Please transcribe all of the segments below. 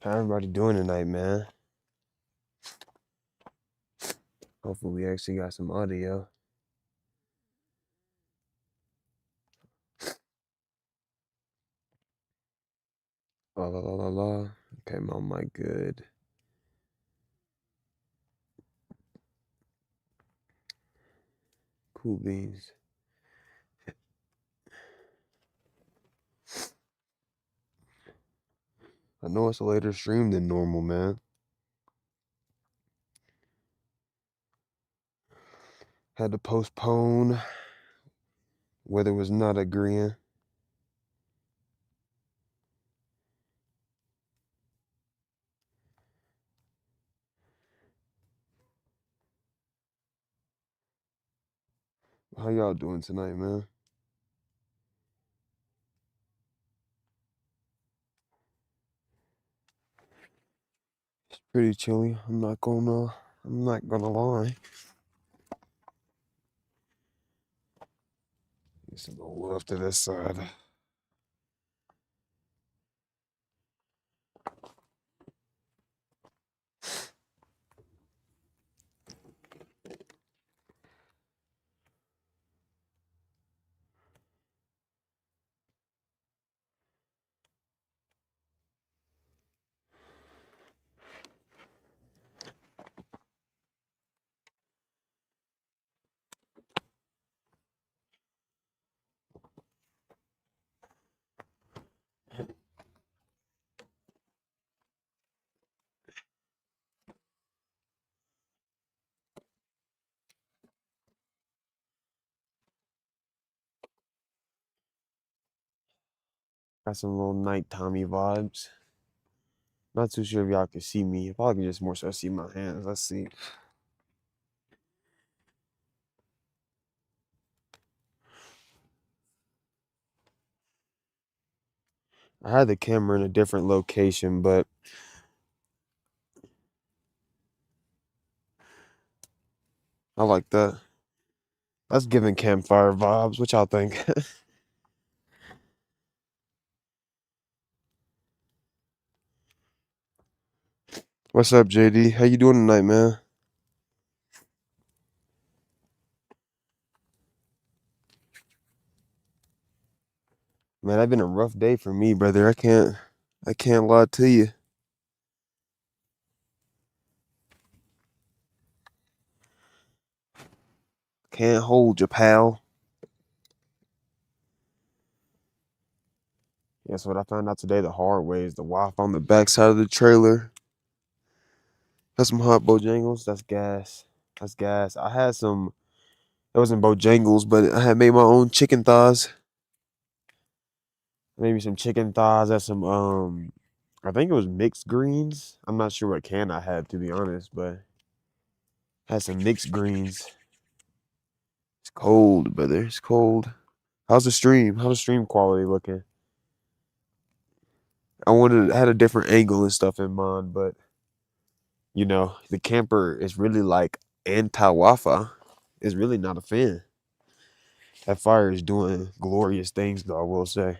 How everybody doing tonight, man? Hopefully we actually got some audio. La la la la la. Okay, my mic good. Cool beans. I know it's a later stream than normal, man. Had to postpone. Weather was not agreeing. How y'all doing tonight, man? It's pretty chilly. I'm not gonna lie. It's a little love to this side. Got some little nighttime-y vibes. Not too sure if y'all can see me. If y'all can just more so see my hands. Let's see. I had the camera in a different location, but I like that. That's giving campfire vibes. What y'all think? What's up, JD? How you doing tonight, man? Man, that's been a rough day for me, brother. I can't lie to you. Can't hold you, pal. That's what I found out today the hard way is the Wi-Fi on the backside of the trailer. Got some hot Bojangles. That's gas. That's gas. I had some. It wasn't Bojangles, but I had made my own chicken thighs. Maybe some chicken thighs. Had some I think it was mixed greens. I'm not sure what can I had to be honest, but had some mixed greens. It's cold, brother. It's cold. How's the stream? How's the stream quality looking? I had a different angle and stuff in mind, but the camper is really like anti-Wi-Fi. Is really not a fan. That fire is doing glorious things, though. I will say.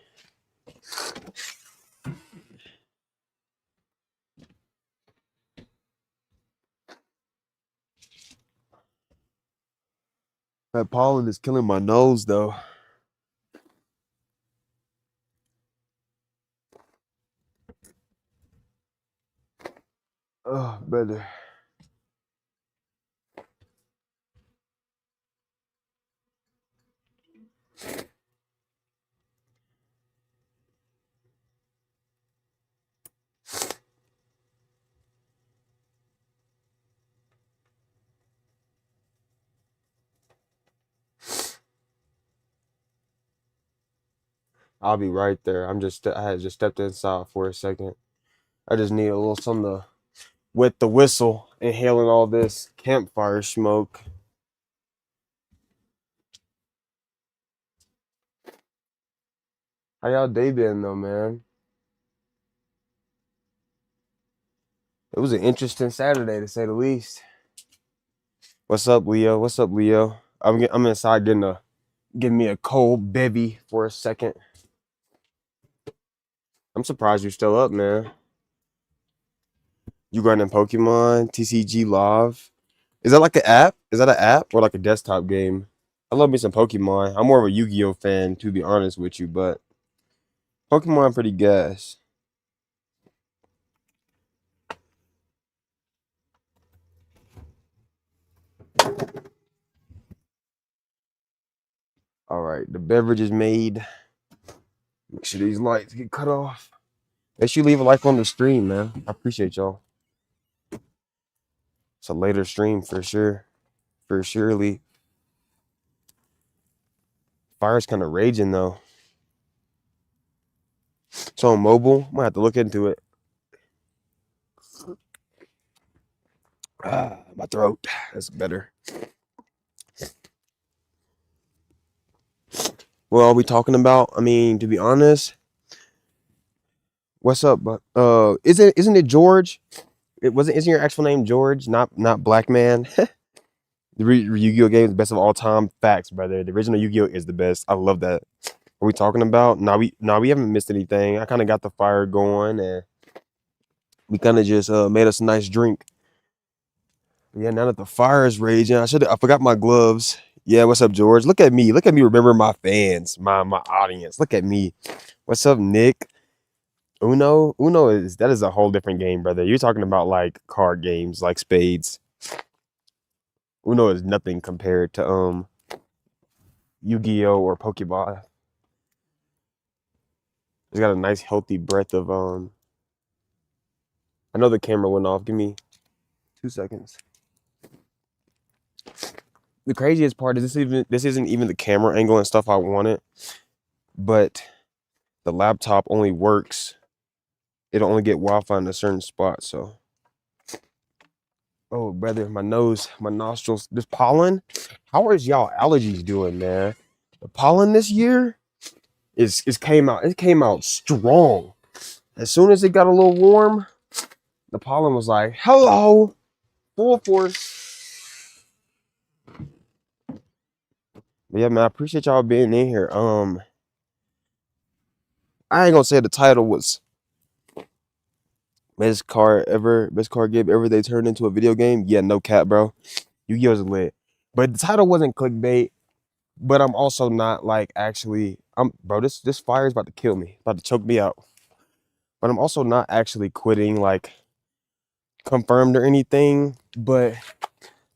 That pollen is killing my nose, though. Oh, brother. I'll be right there. I had just stepped inside for a second. I just need a little something to wet the whistle, inhaling all this campfire smoke. How y'all day been though, man? It was an interesting Saturday to say the least. What's up, Leo? What's up, Leo? I'm inside getting me a cold bevy for a second. I'm surprised you're still up, man. You running Pokemon TCG Live? Is that like an app? Is that an app or like a desktop game? I love me some Pokemon. I'm more of a Yu-Gi-Oh fan, to be honest with you, but Pokemon pretty gas. All right, the beverage is made. Make sure these lights get cut off. Make sure you leave a like on the stream, man. I appreciate y'all. It's a later stream for sure. For surely. Fire's kind of raging though. So on mobile, I might have to look into it. My throat. That's better. What are we talking about? I mean, to be honest, what's up? But isn't it George? Isn't your actual name George? Not Black Man. The Yu-Gi-Oh game is the best of all time. Facts, brother. The original Yu-Gi-Oh is the best. I love that. What are we talking about? We haven't missed anything. I kind of got the fire going, and we kind of just made us a nice drink. Yeah, now that the fire is raging, I forgot my gloves. Yeah, what's up, George? Look at me. Look at me. Remember my fans, my audience. Look at me. What's up, Nick? Uno is a whole different game, brother. You're talking about like card games, like spades. Uno is nothing compared to Yu-Gi-Oh or Pokeball. It's got a nice healthy breath of I know the camera went off. Give me 2 seconds. The craziest part is this isn't even the camera angle and stuff I wanted, but the laptop only works. It'll only get Wi-Fi in a certain spot. So, oh brother, my nose, my nostrils, this pollen. How is y'all allergies doing, man? The pollen this year is came out. It came out strong. As soon as it got a little warm, the pollen was like, "Hello, full force." But yeah, man, I appreciate y'all being in here. I ain't gonna say the title was best card game ever they turned into a video game. Yeah, no cap, bro. Yu-Gi-Oh's lit. But the title wasn't clickbait. But I'm also not like actually bro, this fire is about to kill me, about to choke me out. But I'm also not actually quitting, like confirmed or anything. But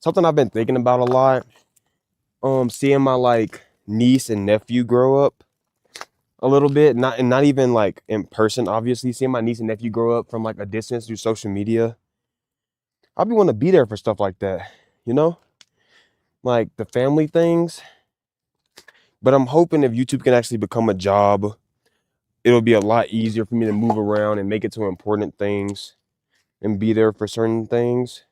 something I've been thinking about a lot. Seeing my like niece and nephew grow up a little bit, not even like in person, obviously. Seeing my niece and nephew grow up from like a distance through social media. I'll be want to be there for stuff like that, you know? Like the family things. But I'm hoping if YouTube can actually become a job, it'll be a lot easier for me to move around and make it to important things and be there for certain things.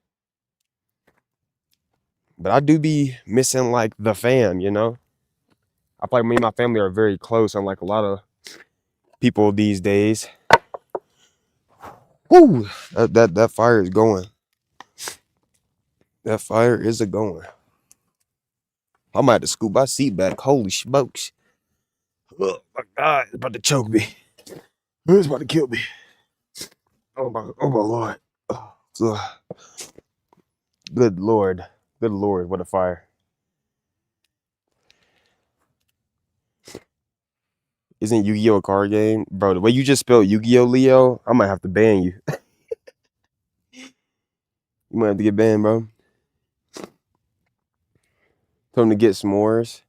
But I do be missing like the fam, you know? I feel like me and my family are very close, unlike a lot of people these days. Woo! That fire is going. That fire is a going. I might have to scoop my seat back. Holy smokes. Oh my God, it's about to choke me. It's about to kill me. Oh my Lord. Oh, good Lord. Good Lord, what a fire. Isn't Yu-Gi-Oh a card game? Bro, the way you just spelled Yu-Gi-Oh, Leo, I might have to ban you. You might have to get banned, bro. Tell him to get s'mores.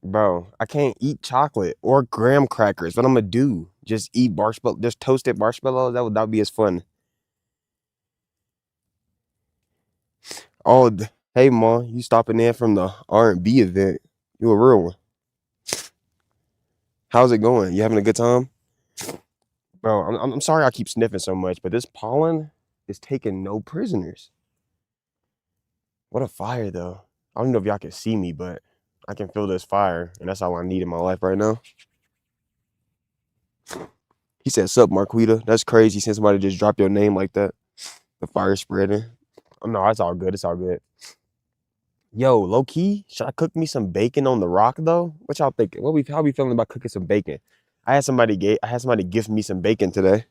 Bro, I can't eat chocolate or graham crackers. What I'm gonna do? Just eat marshmallow, just toasted marshmallows? That would be as fun. Oh, hey, Ma, you stopping in from the R&B event. You a real one. How's it going? You having a good time? Bro, I'm sorry I keep sniffing so much, but this pollen is taking no prisoners. What a fire, though. I don't know if y'all can see me, but I can feel this fire, and that's all I need in my life right now. He said, "Sup, Marquita?" That's crazy. Since somebody just dropped your name like that, the fire spreading. Oh, no, it's all good. It's all good. Yo, low key, should I cook me some bacon on the rock though? What y'all thinking? How we feeling about cooking some bacon? I had somebody gift me some bacon today.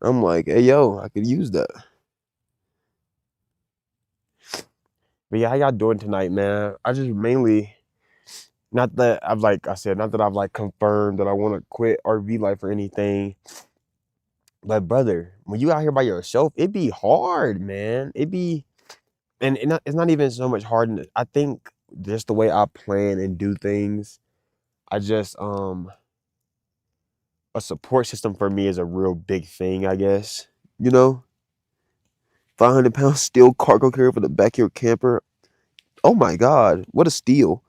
I'm like, hey yo, I could use that. But yeah, how y'all doing tonight, man? I just mainly not that I've like I said, not that I've like confirmed that I want to quit RV life or anything. But brother, when you out here by yourself, it be hard, man. It be it's not even so much hard. I think just the way I plan and do things, I just a support system for me is a real big thing, I guess. You know, 500 pound steel cargo carrier for the backyard camper. Oh my god, what a steal!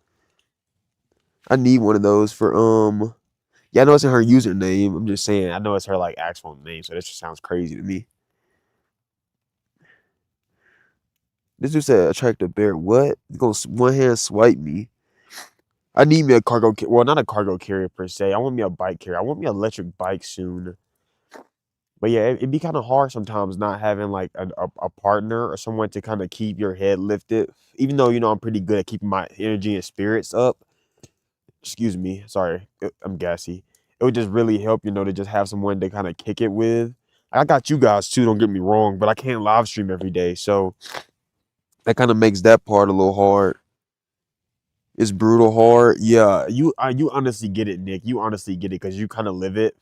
I need one of those for yeah, I know it's in her username. I'm just saying, I know it's her like actual name, so this just sounds crazy to me. This dude said attractive bear. What? He's gonna one hand swipe me. I need me a well, not a cargo carrier per se. I want me a bike carrier. I want me an electric bike soon. But yeah, it'd be kind of hard sometimes not having like a partner or someone to kind of keep your head lifted. Even though I'm pretty good at keeping my energy and spirits up. Excuse me, sorry, I'm gassy. It would just really help, to just have someone to kind of kick it with. I got you guys too. Don't get me wrong, but I can't live stream every day, so that kind of makes that part a little hard. It's brutal hard. Yeah, you honestly get it, Nick. You honestly get it because you kind of live it.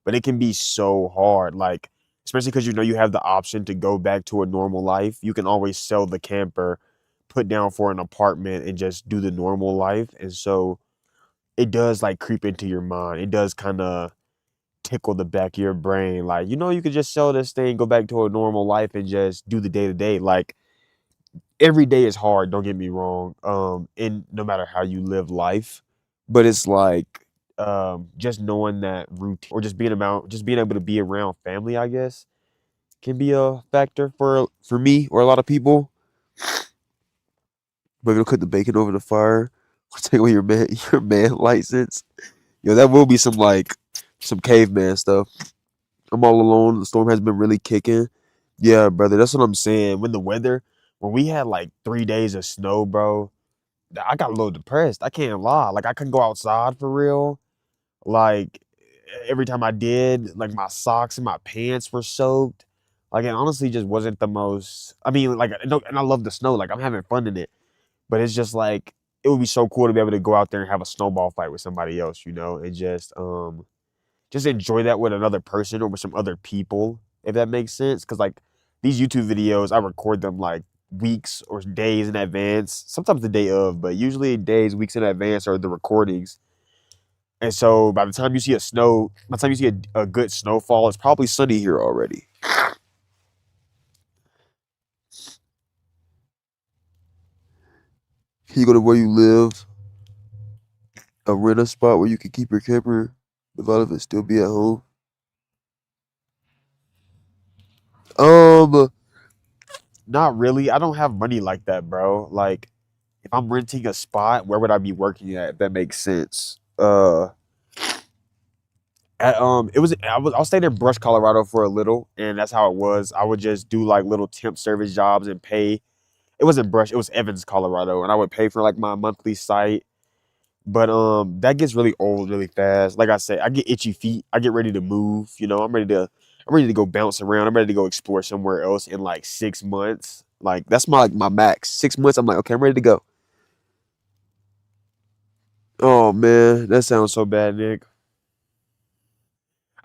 But it can be so hard, like especially because you have the option to go back to a normal life. You can always sell the camper, put down for an apartment, and just do the normal life. And so it does like creep into your mind. It does kind of tickle the back of your brain. Like, you could just sell this thing, go back to a normal life, and just do the day to day. Like every day is hard, don't get me wrong. And no matter how you live life. But it's like just knowing that routine or just being able to be around family, I guess, can be a factor for me or a lot of people. But you'll cook the bacon over the fire. Take away your man license. Yo, that will be some caveman stuff. I'm all alone. The storm has been really kicking. Yeah, brother, that's what I'm saying. When we had like 3 days of snow, bro, I got a little depressed. I can't lie. Like I couldn't go outside for real. Like every time I did, like my socks and my pants were soaked. Like it honestly just wasn't the most. I mean, like no, and I love the snow. Like I'm having fun in it, but it's just like it would be so cool to be able to go out there and have a snowball fight with somebody else, and just enjoy that with another person or with some other people, if that makes sense. Because like these YouTube videos, I record them like weeks or days in advance, sometimes the day of, but usually days, weeks in advance are the recordings. And so by the time you see a good snowfall, it's probably sunny here already. Can you go to where you live, rent a spot where you can keep your camper, but all of it still be at home? Um, Not really. I don't have money like that, bro. Like, if I'm renting a spot, where would I be working at? If that makes sense. I stayed in Brush, Colorado for a little, and that's how it was. I would just do like little temp service jobs and pay. It wasn't Brush, it was Evans, Colorado, and I would pay for like my monthly site. But that gets really old really fast. Like I said, I get itchy feet. I get ready to move. I'm ready to go bounce around. I'm ready to go explore somewhere else in like 6 months. Like that's my max. 6 months. I'm like, okay, I'm ready to go. Oh man, that sounds so bad, Nick.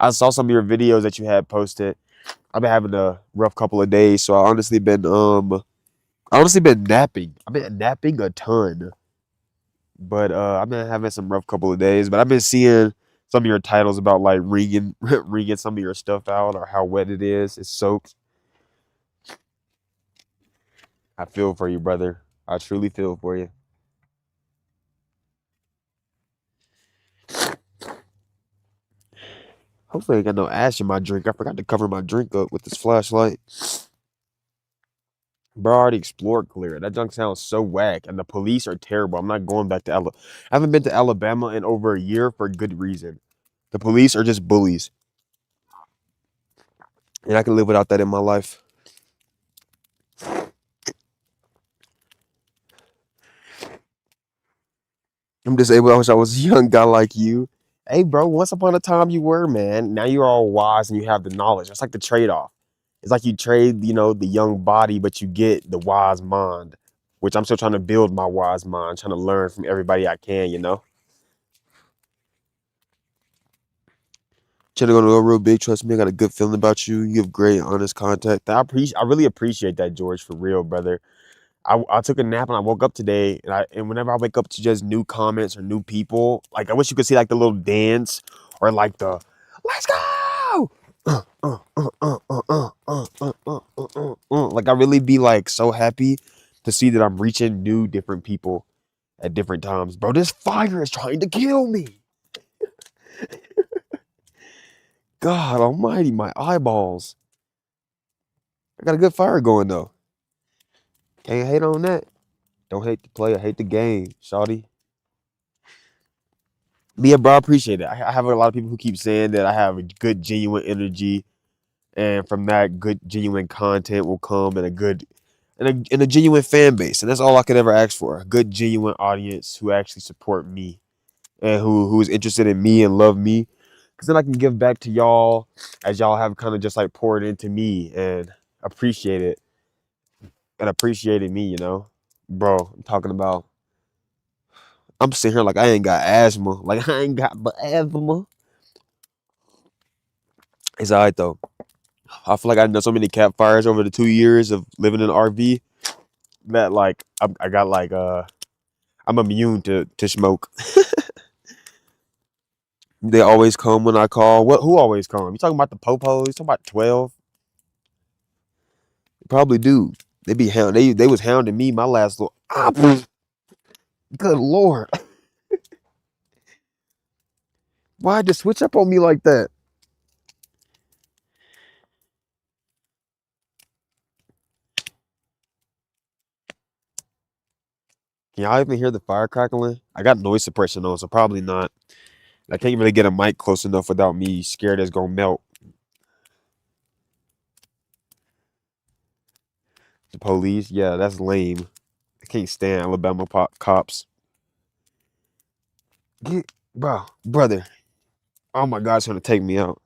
I saw some of your videos that you had posted. I've been having a rough couple of days, so I honestly been napping. I've been napping a ton. But I've been having some rough couple of days. But I've been seeing some of your titles about like wringing wringing some of your stuff out or how wet it is. It's soaked. I feel for you, brother. I truly feel for you. Hopefully, I ain't got no ash in my drink. I forgot to cover my drink up with this flashlight. Bro, I already explored clear. That junk sounds so whack, and the police are terrible. I'm not going back to Alabama. I haven't been to Alabama in over a year for good reason. The police are just bullies, and I can live without that in my life. I'm disabled. I wish I was a young guy like you. Hey, bro, once upon a time you were, man. Now you're all wise and you have the knowledge. It's like the trade-off. It's like you trade, the young body, but you get the wise mind, which I'm still trying to build my wise mind, trying to learn from everybody I can. Trying to go real big. Trust me, I got a good feeling about you. You have great, honest contact. I really appreciate that, George, for real, brother. I took a nap and I woke up today, and whenever I wake up to just new comments or new people, like I wish you could see like the little dance or like the "Let's go!" Like I really be like so happy to see that I'm reaching new different people at different times. Bro, this fire is trying to kill me. God almighty, my eyeballs. I got a good fire going though. Can't hate on that. Don't hate the player, hate the game, shawty. But yeah, bro, I appreciate it. I have a lot of people who keep saying that I have a good, genuine energy, and from that, good, genuine content will come, and a genuine fan base, and that's all I could ever ask for. A good, genuine audience who actually support me and who is interested in me and love me, because then I can give back to y'all as y'all have kind of just like poured into me and appreciate it and appreciated me. Bro, I'm talking about. I'm sitting here like I ain't got asthma, like I ain't got but asthma. It's alright though. I feel like I've done so many campfires over the 2 years of living in an RV that like I got like I'm immune to smoke. They always come when I call. What? Who always come? You talking about the popos? You talking about 12? Probably do. They be hound. They was hounding me my last little. Good lord! Why'd you switch up on me like that? Can y'all even hear the fire crackling? I got noise suppression on, so probably not. I can't really get a mic close enough without me scared it's gonna melt. The police, yeah, that's lame. I can't stand Alabama cops. Brother. Oh my God, it's gonna take me out.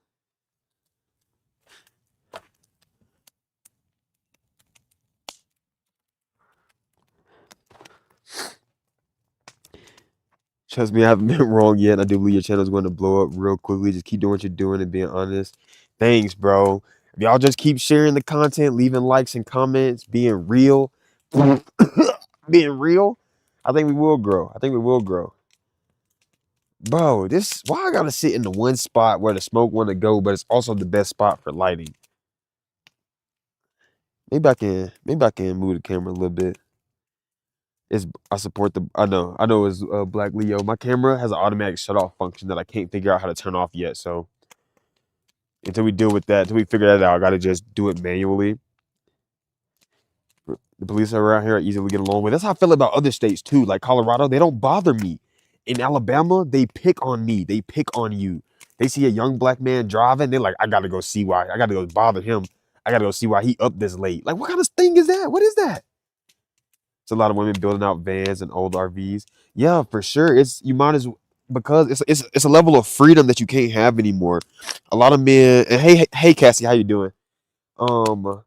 Trust me, I haven't been wrong yet. I do believe your channel is going to blow up real quickly. Just keep doing what you're doing and being honest. Thanks, bro. If y'all just keep sharing the content, leaving likes and comments, being real, being real, I think we will grow. I think we will grow. Bro, why I gotta sit in the one spot where the smoke want to go, but it's also the best spot for lighting. Maybe I can move the camera a little bit. I support I know it's Black Leo. My camera has an automatic shut off function that I can't figure out how to turn off yet. So until we deal with that, until we figure that out, I gotta just do it manually. The police around here are easy to get along with. That's how I feel about other states too. Like Colorado, they don't bother me. In Alabama, they pick on me. They pick on you. They see a young black man driving, they're like, I gotta go see why. I gotta go bother him. I gotta go see why he up this late. Like, what kind of thing is that? What is that? It's a lot of women building out vans and old RVs. Yeah, for sure. You might as because it's a level of freedom that you can't have anymore. A lot of men and hey Cassie, how you doing? Um,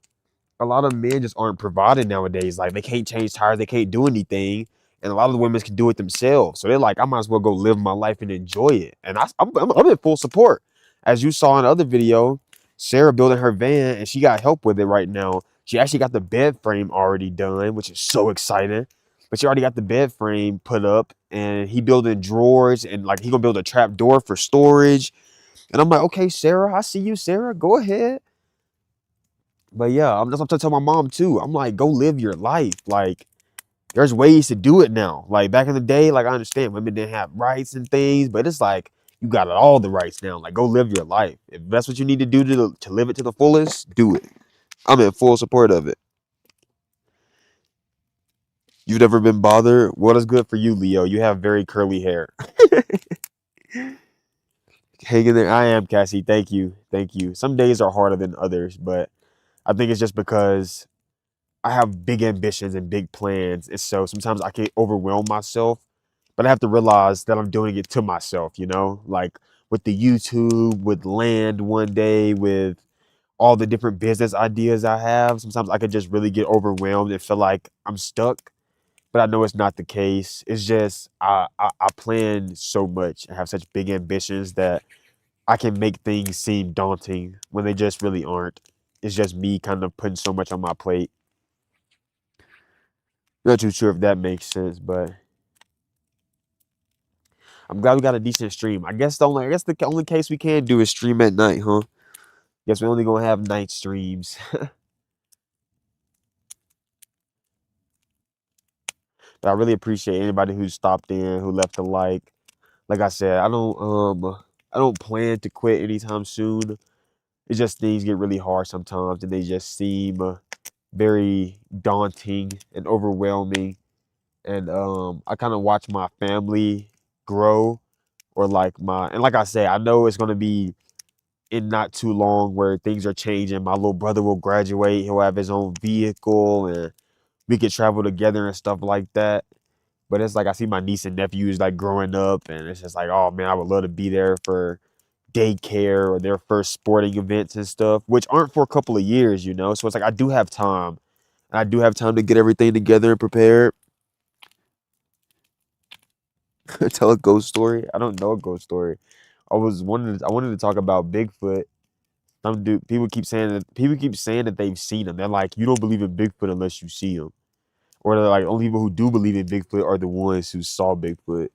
a lot of men just aren't provided nowadays. Like they can't change tires, they can't do anything, and a lot of the women can do it themselves. So they're like, I might as well go live my life and enjoy it. And I'm in full support. As you saw in the other video, Sarah building her van and she got help with it right now. She actually got the bed frame already done, which is so exciting. But she already got the bed frame put up, and he building drawers and like he gonna build a trap door for storage. And I'm like, okay, Sarah, I see you, Sarah. Go ahead. But yeah, that's what I'm telling my mom too. I'm like, go live your life. Like, there's ways to do it now. Like back in the day, like I understand women didn't have rights and things, but it's like you got all the rights now. Like, go live your life. If that's what you need to do to live it to the fullest, do it. I'm in full support of it. You've never been bothered? What is good for you, Leo? You have very curly hair. Hang in there. I am, Cassie. Thank you. Thank you. Some days are harder than others, but I think it's just because I have big ambitions and big plans. And so sometimes I can overwhelm myself. but I have to realize that I'm doing it to myself, like with the YouTube, with land one day, with all the different business ideas I have. Sometimes I could just really get overwhelmed and feel like I'm stuck, but I know it's not the case. It's just I plan so much and have such big ambitions that I can make things seem daunting when they just really aren't. It's just me kind of putting so much on my plate. Not too sure if that makes sense, but I'm glad we got a decent stream. I guess the only case we can do is stream at night, huh? Guess we're only gonna have night streams. But I really appreciate anybody who stopped in, who left a like. Like I said, I don't plan to quit anytime soon. It's just things get really hard sometimes and they just seem very daunting and overwhelming. And I kind of watch my family grow, or like I say, I know it's gonna be in not too long where things are changing. My little brother will graduate, he'll have his own vehicle, and we could travel together and stuff like that. But it's like I see my niece and nephews like growing up, and it's just like, oh man, I would love to be there for daycare or their first sporting events and stuff, which aren't for a couple of years. So it's like I do have time. And I do have time to get everything together and prepared. Tell a ghost story. I don't know a ghost story. I wanted to talk about Bigfoot. Some dude, people keep saying that they've seen him. They're like, you don't believe in Bigfoot unless you see him, or they're like, only people who do believe in Bigfoot are the ones who saw Bigfoot.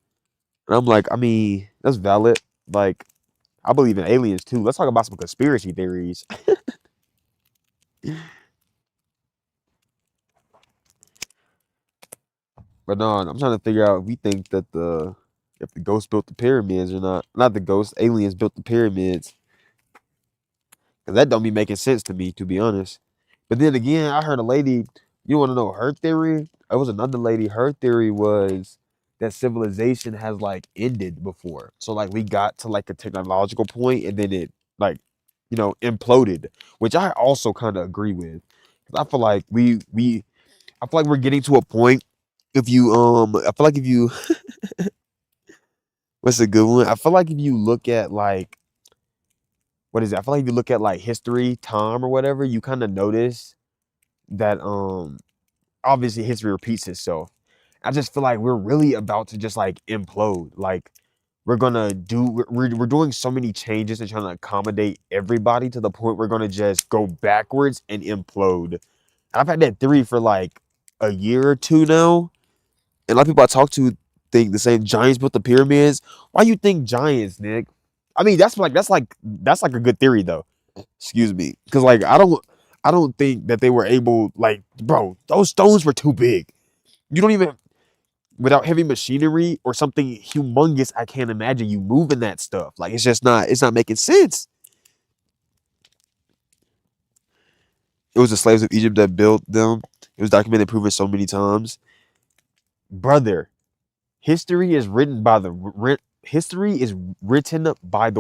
And I'm like, I mean, that's valid. Like, I believe in aliens too. Let's talk about some conspiracy theories. But no, I'm trying to figure out if we think that if the ghosts built the pyramids or not. Not the ghosts, aliens built the pyramids. Cause that don't be making sense to me, to be honest. But then again, I heard a lady. You want to know her theory? It was another lady. Her theory was that civilization has like ended before. So like we got to like a technological point, and then it like imploded, which I also kind of agree with. 'Cause I feel like I feel like we're getting to a point. If you I feel like if you what's a good one? I feel like if you look at like what is it? I feel like if you look at like history, time or whatever, you kind of notice that obviously history repeats itself. I just feel like we're really about to just like implode. Like we're doing so many changes and trying to accommodate everybody to the point we're gonna just go backwards and implode. I've had that theory for like a year or two now. And a lot of people I talk to think the same giants built the pyramids. Why you think giants, Nick? I mean, that's like a good theory though. Excuse me, because like I don't think that they were able, like, bro, those stones were too big. You don't even, without heavy machinery or something humongous, I can't imagine you moving that stuff. Like it's not making sense. It was the slaves of Egypt that built them. It was documented, proven so many times, brother. History is written by the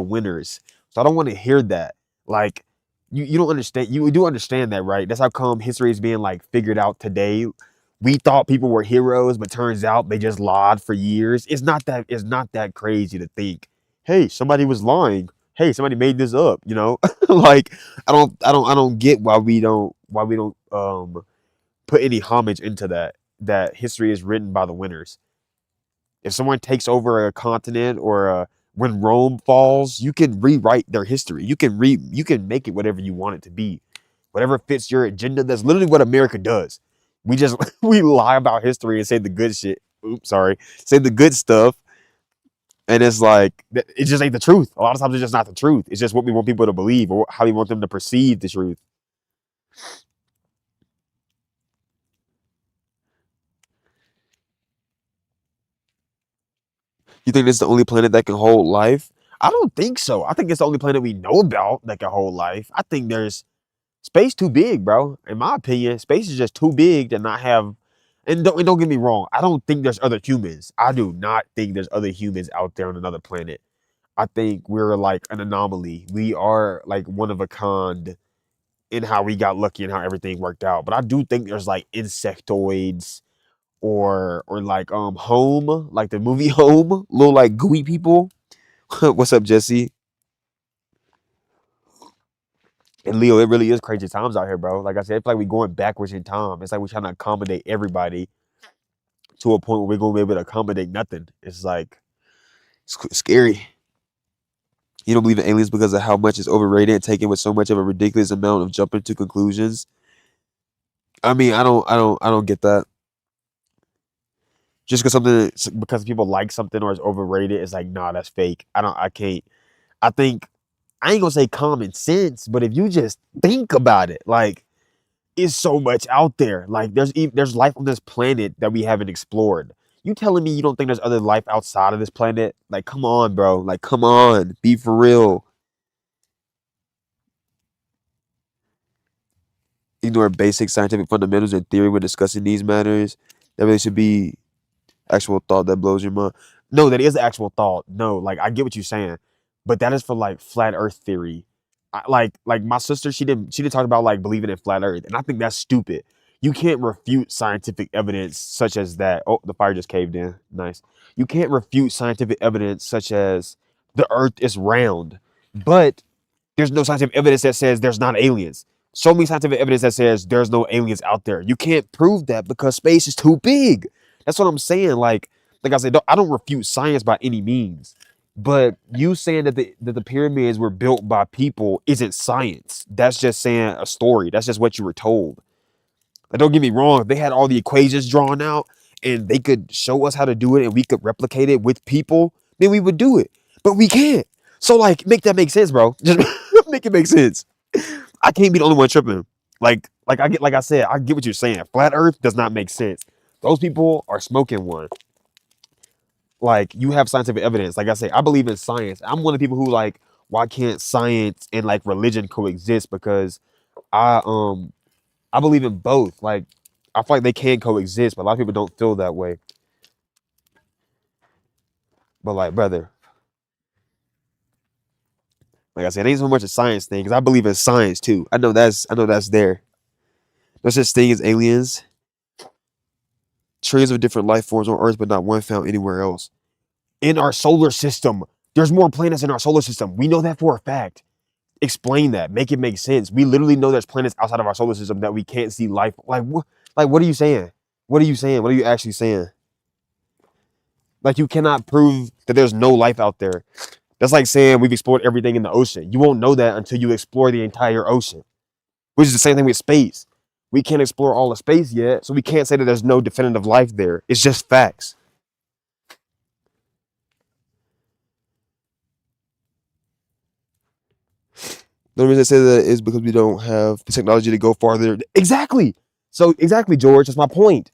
winners. So I don't want to hear that. Like you don't understand. You do understand that, right? That's how come history is being like figured out today. We thought people were heroes, but turns out they just lied for years. It's not that crazy to think, hey, somebody was lying. Hey, somebody made this up. Like I don't get why we don't put any homage into that history is written by the winners. If someone takes over a continent, or when Rome falls, you can rewrite their history. You can make it whatever you want it to be, whatever fits your agenda. That's literally what America does. We just we lie about history and say the good shit. Oops, sorry. Say the good stuff, and it's like it just ain't the truth. A lot of times it's just not the truth. It's just what we want people to believe or how we want them to perceive the truth. You think this is the only planet that can hold life? I don't think so. I think it's the only planet we know about that can hold life. I think there's space too big, bro. In my opinion, space is just too big to not have. And don't get me wrong. I don't think there's other humans. I do not think there's other humans out there on another planet. I think we're like an anomaly. We are like one of a kind in how we got lucky and how everything worked out. But I do think there's like insectoids or like Home, like the movie Home, little like gooey people. What's up, Jesse? And Leo, it really is crazy times out here, bro. Like I said, it's like we going backwards in time. It's like we're trying to accommodate everybody to a point where we're gonna be able to accommodate nothing. It's like it's scary. You don't believe in aliens because of how much is overrated and taken with so much of a ridiculous amount of jumping to conclusions. I mean, I don't get that. Just because people like something or it's overrated, it's like, nah, that's fake. I can't. I think I ain't gonna say common sense, but if you just think about it, like it's so much out there. Like there's life on this planet that we haven't explored. You telling me you don't think there's other life outside of this planet? Like, come on, bro. Like, come on, be for real. Ignore basic scientific fundamentals and theory when discussing these matters. That really should be actual thought that blows your mind. No, that is the actual thought. No, like I get what you're saying, but that is for like flat Earth theory. Like my sister, she didn't talk about like believing in flat Earth, and I think that's stupid. You can't refute scientific evidence such as that. Oh, the fire just caved in. Nice. You can't refute scientific evidence such as the Earth is round, but there's no scientific evidence that says there's not aliens. Show me scientific evidence that says there's no aliens out there. You can't prove that because space is too big. That's what I'm saying. Like I said, I don't refute science by any means. But you saying that the pyramids were built by people isn't science. That's just saying a story. That's just what you were told. Like, don't get me wrong. If they had all the equations drawn out and they could show us how to do it and we could replicate it with people, then we would do it. But we can't. So like, make that make sense, bro. Just make it make sense. I can't be the only one tripping. Like I said, I get what you're saying. Flat Earth does not make sense. Those people are smoking one. Like you have scientific evidence. Like I say, I believe in science. I'm one of the people who like, why can't science and like religion coexist? Because I I believe in both. Like I feel like they can coexist, but a lot of people don't feel that way. But like, brother, like I said, it ain't so much a science thing because I believe in science too. I know that's there. There's such thing as aliens, trillions of different life forms on Earth, but not one found anywhere else. In our solar system, there's more planets in our solar system. We know that for a fact. Explain that. Make it make sense. We literally know there's planets outside of our solar system that we can't see life. Like what? Like what are you saying? What are you saying? What are you actually saying? Like you cannot prove that there's no life out there. That's like saying we've explored everything in the ocean. You won't know that until you explore the entire ocean, which is the same thing with space. We can't explore all of space yet, so we can't say that there's no definitive life there. It's just facts. The only reason I say that is because we don't have the technology to go farther. Exactly. So exactly, George. That's my point.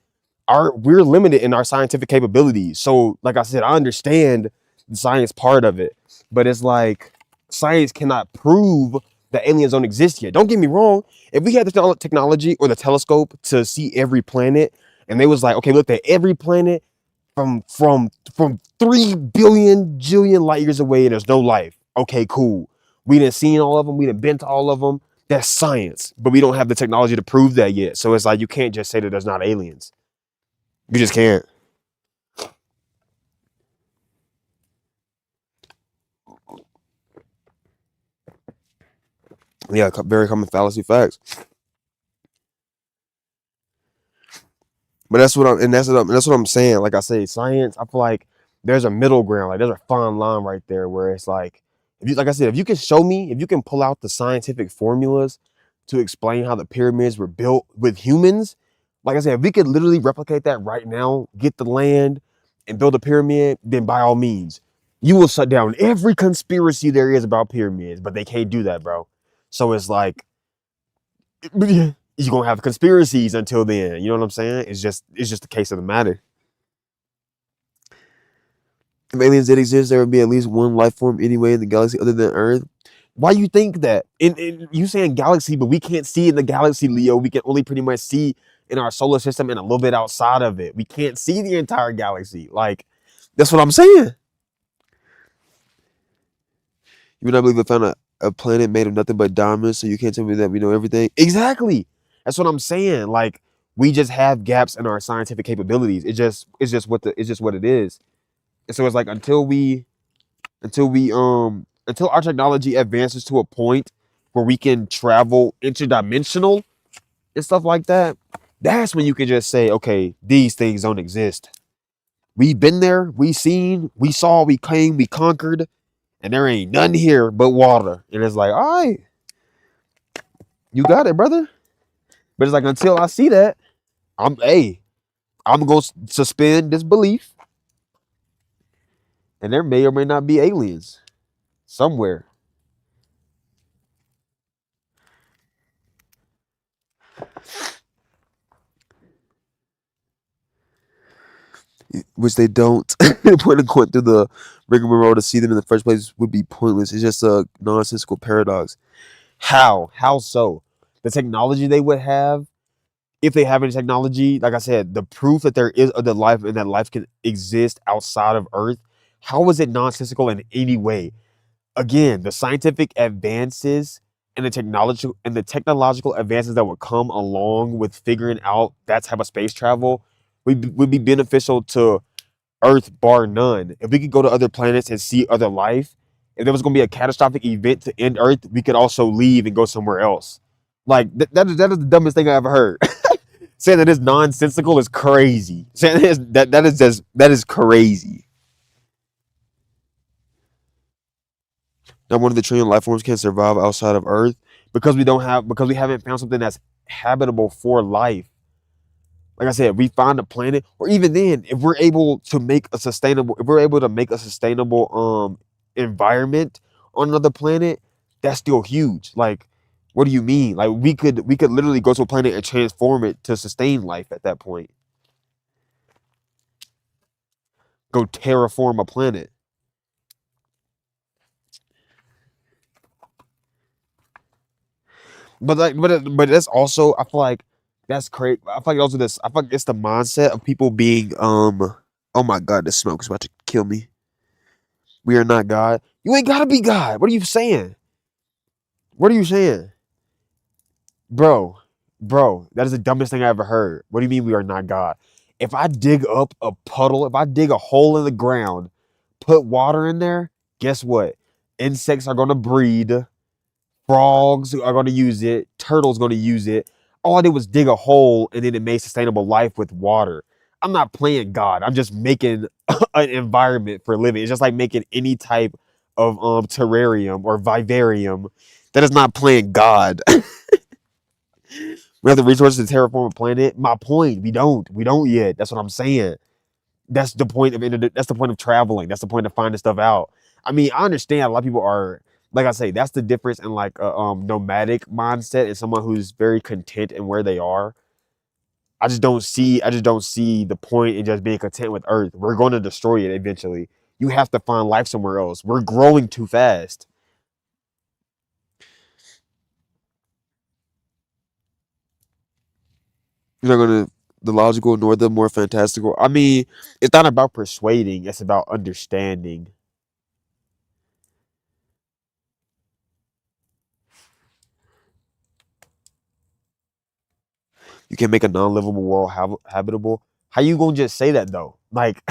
We're limited in our scientific capabilities. So, like I said, I understand the science part of it, but it's like science cannot prove that aliens don't exist yet. Don't get me wrong. If we had the technology or the telescope to see every planet, and they was like, okay, look at every planet from 3 billion jillion light years away, and there's no life. Okay, cool. We didn't seen all of them. We didn't been to all of them. That's science, but we don't have the technology to prove that yet. So it's like you can't just say that there's not aliens. You just can't. Yeah, very common fallacy facts. But that's what I'm saying. Like I say, science. I feel like there's a middle ground. Like there's a fine line right there where it's like, if you like I said, if you can show me, if you can pull out the scientific formulas to explain how the pyramids were built with humans, like I said, if we could literally replicate that right now, get the land and build a pyramid, then by all means, you will shut down every conspiracy there is about pyramids. But they can't do that, bro. So it's like you're gonna have conspiracies until then. You know what I'm saying? It's just the case of the matter. If aliens did exist, there would be at least one life form anyway in the galaxy other than Earth. Why you think that? You saying galaxy, but we can't see in the galaxy, Leo. We can only pretty much see in our solar system and a little bit outside of it. We can't see the entire galaxy. Like, that's what I'm saying. You would not believe I found a planet made of nothing but diamonds, so you can't tell me that we know everything. Exactly. That's what I'm saying. Like, We just have gaps in our scientific capabilities. It's just what it is. And so it's like until our technology advances to a point where we can travel interdimensional and stuff like that, that's when you can just say, okay, these things don't exist. We've been there, we seen, we saw, we came, we conquered, and there ain't nothing here but water. And it's like, all right, you got it, brother. But it's like until I see that, I'm gonna suspend disbelief, and there may or may not be aliens somewhere. Which they don't. The point of going through the rigmarole to see them in the first place would be pointless. It's just a nonsensical paradox. How? How so? The technology they would have, if they have any technology, like I said, the proof that there is other life and that life can exist outside of Earth, how is it nonsensical in any way? Again, the scientific advances and the technological advances that would come along with figuring out that type of space travel would be beneficial to Earth, bar none. If we could go to other planets and see other life, if there was going to be a catastrophic event to end Earth, we could also leave and go somewhere else. Like that is the dumbest thing I ever heard. Saying that is nonsensical is crazy. Saying that is crazy. Not one of the trillion life forms can survive outside of Earth because we haven't found something that's habitable for life. Like I said, we find a planet, or even then, if we're able to make a sustainable environment on another planet, that's still huge. Like, what do you mean? Like we could literally go to a planet and transform it to sustain life at that point. Go terraform a planet. But that's also, I feel like that's crazy. I feel like also this. I feel like it's the mindset of people being Oh my God, the smoke is about to kill me. We are not God. You ain't gotta be God. What are you saying? What are you saying, bro? Bro, that is the dumbest thing I ever heard. What do you mean we are not God? If I dig up a puddle, if I dig a hole in the ground, put water in there, guess what? Insects are gonna breed. Frogs are going to use it. Turtles going to use it. All I did was dig a hole and then it made sustainable life with water. I'm not playing God. I'm just making an environment for living. It's just like making any type of terrarium or vivarium. That is not playing God. We have the resources to terraform a planet. My point. We don't. We don't yet. That's what I'm saying. That's the point of traveling. That's the point of finding stuff out. I mean, I understand a lot of people are, like I say, that's the difference in like a nomadic mindset and someone who's very content in where they are. I just don't see the point in just being content with Earth. We're going to destroy it eventually. You have to find life somewhere else. We're growing too fast. You're not gonna the logical nor the more fantastical. I mean, it's not about persuading, it's about understanding. You can make a non-livable world habitable. How you gonna just say that though? Like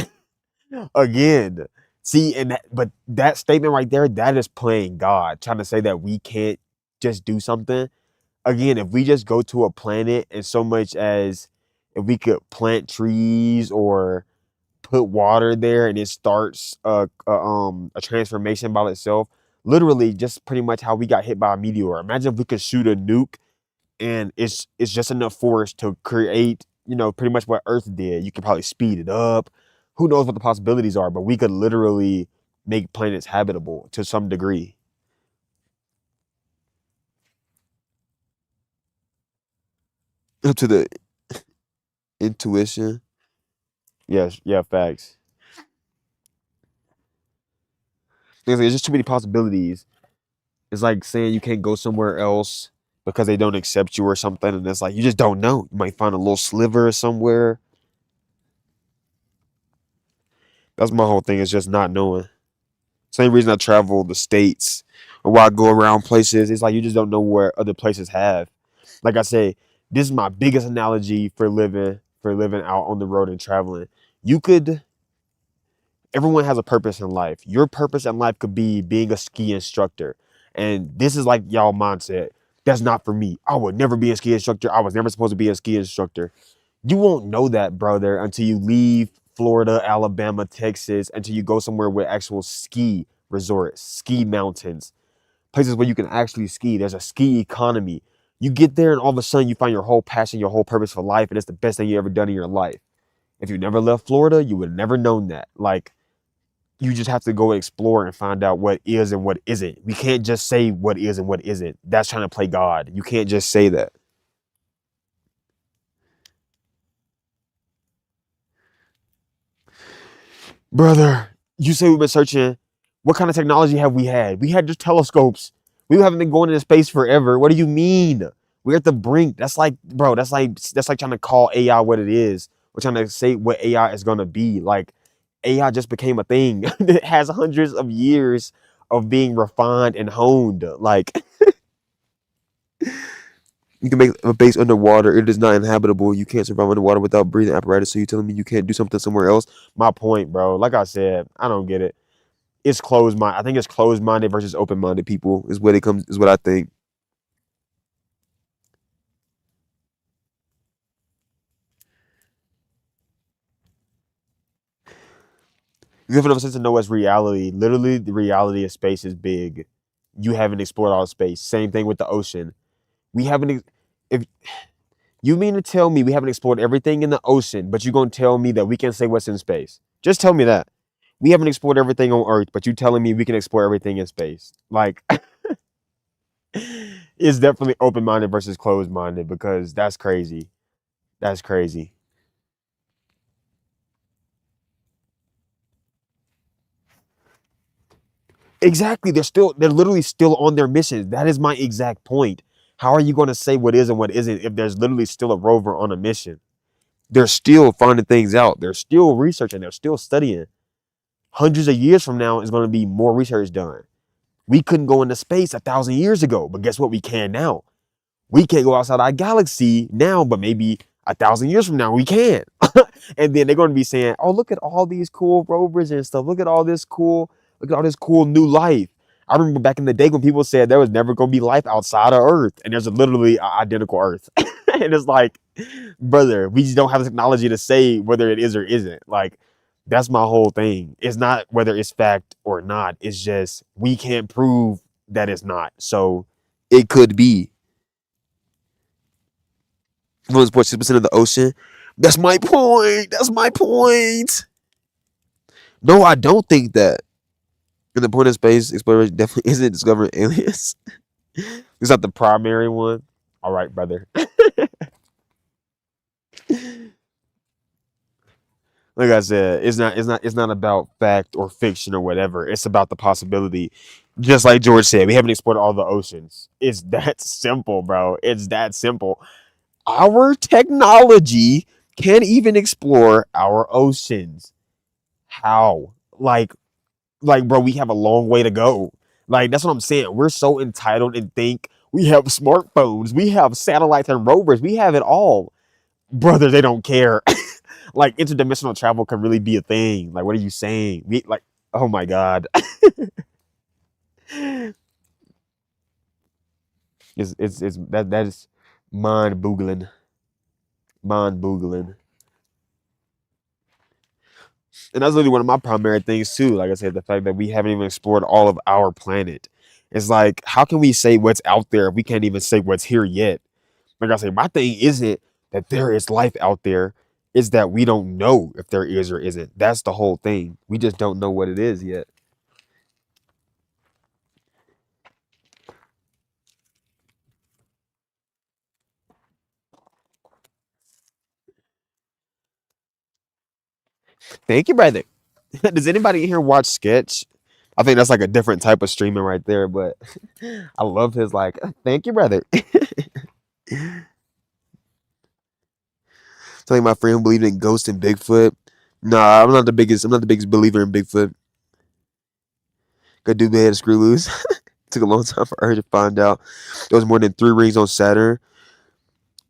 again, see, but that statement right there, that is playing God, trying to say that we can't just do something. Again, if we just go to a planet and so much as if we could plant trees or put water there and it starts a transformation by itself, literally just pretty much how we got hit by a meteor. Imagine if we could shoot a nuke and it's just enough force to create, pretty much what Earth did. You could probably speed it up. Who knows what the possibilities are, but we could literally make planets habitable to some degree. Up to the intuition. Yes, yeah, facts. There's just too many possibilities. It's like saying you can't go somewhere else because they don't accept you or something, and it's like you just don't know. You might find a little sliver somewhere. That's my whole thing, is just not knowing. Same reason I travel the states or why I go around places. It's like you just don't know where other places have. Like I say, This is my biggest analogy for living out on the road and traveling. You could Everyone has a purpose in life. Your purpose in life could be being a ski instructor. And this is like y'all mindset. That's not for me. I would never be a ski instructor. I was never supposed to be a ski instructor. You won't know that, brother, until you leave Florida, Alabama, Texas, until you go somewhere with actual ski resorts, ski mountains, places where you can actually ski. There's a ski economy. You get there and all of a sudden you find your whole passion, your whole purpose for life, and it's the best thing you ever done in your life. If you never left Florida, you would have never known that. Like, you just have to go explore and find out what is and what isn't. We can't just say what is and what isn't. That's trying to play God. You can't just say that. Brother, you say we've been searching. What kind of technology have we had? We had just telescopes. We haven't been going into space forever. What do you mean? We're at the brink. That's like, bro, that's like trying to call AI what it is. We're trying to say what AI is gonna be. Like, AI just became a thing. It has hundreds of years of being refined and honed. Like, you can make a base underwater. It is not inhabitable. You can't survive underwater without breathing apparatus. So you telling me you can't do something somewhere else? My point, bro. Like I said, I don't get it. It's closed mind. I think it's closed minded versus open minded people is what it comes. Is what I think. You have enough sense to know what's reality. Literally, the reality of space is big. You haven't explored all of space. Same thing with the ocean. We haven't. If you mean to tell me we haven't explored everything in the ocean, but you're gonna tell me that we can say what's in space? Just tell me that. We haven't explored everything on Earth, but you telling me we can explore everything in space. Like, it's definitely open minded versus closed minded because that's crazy. That's crazy. Exactly. They're literally still on their mission. That is my exact point. How are you going to say what is and what isn't if there's literally still a rover on a mission? They're still finding things out. They're still researching. They're still studying. Hundreds of years from now is going to be more research done. We couldn't go into space 1,000 years ago, but guess what? We can now. We can't go outside our galaxy now, but maybe 1,000 years from now we can. And then they're going to be saying, "Oh, look at all these cool rovers and stuff. Look at all this cool new life." I remember back in the day when people said there was never going to be life outside of Earth, and there's a literally a identical Earth, and it's like, brother, we just don't have the technology to say whether it is or isn't. Like, that's my whole thing. It's not whether it's fact or not. It's just we can't prove that it's not. So it could be. Influence 6% of the ocean. That's my point. That's my point. No, I don't think that. And the point of space exploration definitely isn't discovering aliens. It's not the primary one. All right, brother. Like I said, it's not about fact or fiction or whatever. It's about the possibility. Just like George said, we haven't explored all the oceans. It's that simple, bro. It's that simple. Our technology can't even explore our oceans. How? Like, bro, we have a long way to go. Like, that's what I'm saying. We're so entitled and think we have smartphones, we have satellites and rovers, we have it all. Brother, they don't care. Like, interdimensional travel can really be a thing. Like, what are you saying? Like, oh my God. It's that is mind boogling. Mind boogling. And that's really one of my primary things too. Like I said, the fact that we haven't even explored all of our planet. It's like, how can we say what's out there if we can't even say what's here yet? Like I say, my thing isn't that there is life out there. It's that we don't know if there is or isn't. That's the whole thing. We just don't know what it is yet. Thank you, brother. Does anybody in here watch Sketch? I think that's like a different type of streaming right there, but I love his like, thank you, brother. Telling my friend who believed in ghosts and Bigfoot. Nah, I'm not the biggest believer in Bigfoot. Got dude had a screw loose. Took a long time for her to find out there was more than 3 rings on Saturn.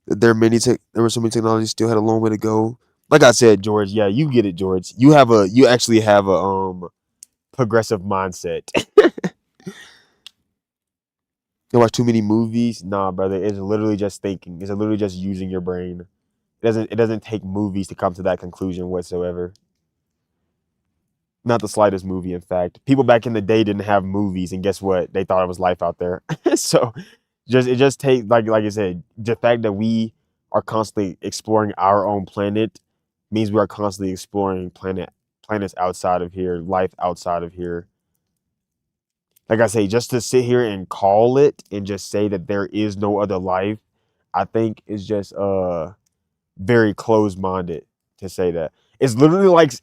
There were so many technologies still had a long way to go. Like I said, George, yeah, you get it, George. You actually have a progressive mindset. You watch too many movies? Nah, brother. It's literally just thinking. It's literally just using your brain. It doesn't take movies to come to that conclusion whatsoever. Not the slightest movie, in fact. People back in the day didn't have movies, and guess what? They thought it was life out there. So it just takes like I said, the fact that we are constantly exploring our own planet means we are constantly exploring planets outside of here, life outside of here. Like I say, just to sit here and call it and just say that there is no other life, I think is just very closed minded to say that. It's literally like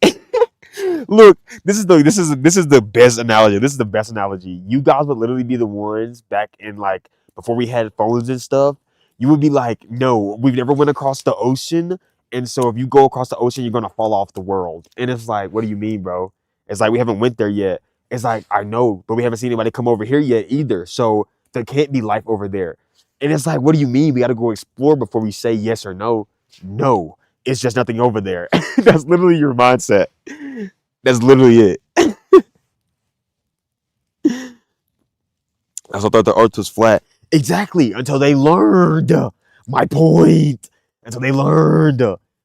look, this is the best analogy. This is the best analogy. You guys would literally be the ones back in like before we had phones and stuff. You would be like, no, we've never went across the ocean, and so if you go across the ocean, you're gonna fall off the world. And it's like, what do you mean, bro? It's like we haven't went there yet. It's like I know, but we haven't seen anybody come over here yet either. So there can't be life over there. And it's like, what do you mean? We got to go explore before we say yes or no. No, it's just nothing over there. That's literally your mindset. That's literally it. I also thought the earth was flat. Exactly, until they learned. My point. Until they learned.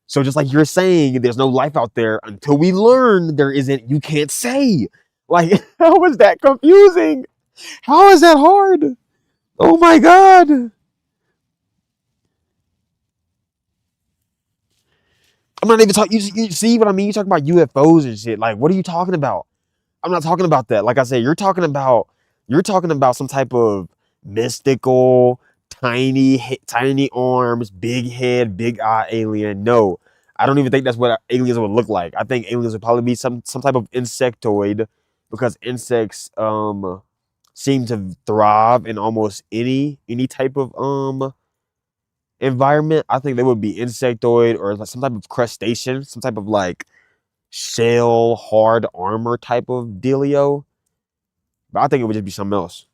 So just like you're saying, there's no life out there until we learn there isn't, you can't say. Like, how is that confusing? How is that hard? Oh my God. I'm not even talking. You see what I mean? You talking about UFOs and shit. Like, what are you talking about? I'm not talking about that. Like I said, you're talking about some type of mystical, tiny arms, big head, big eye alien. No, I don't even think that's what aliens would look like. I think aliens would probably be some type of insectoid, because insects seem to thrive in almost any type of environment. I think they would be insectoid or like some type of crustacean, some type of like shell, hard armor type of dealio. But I think it would just be something else.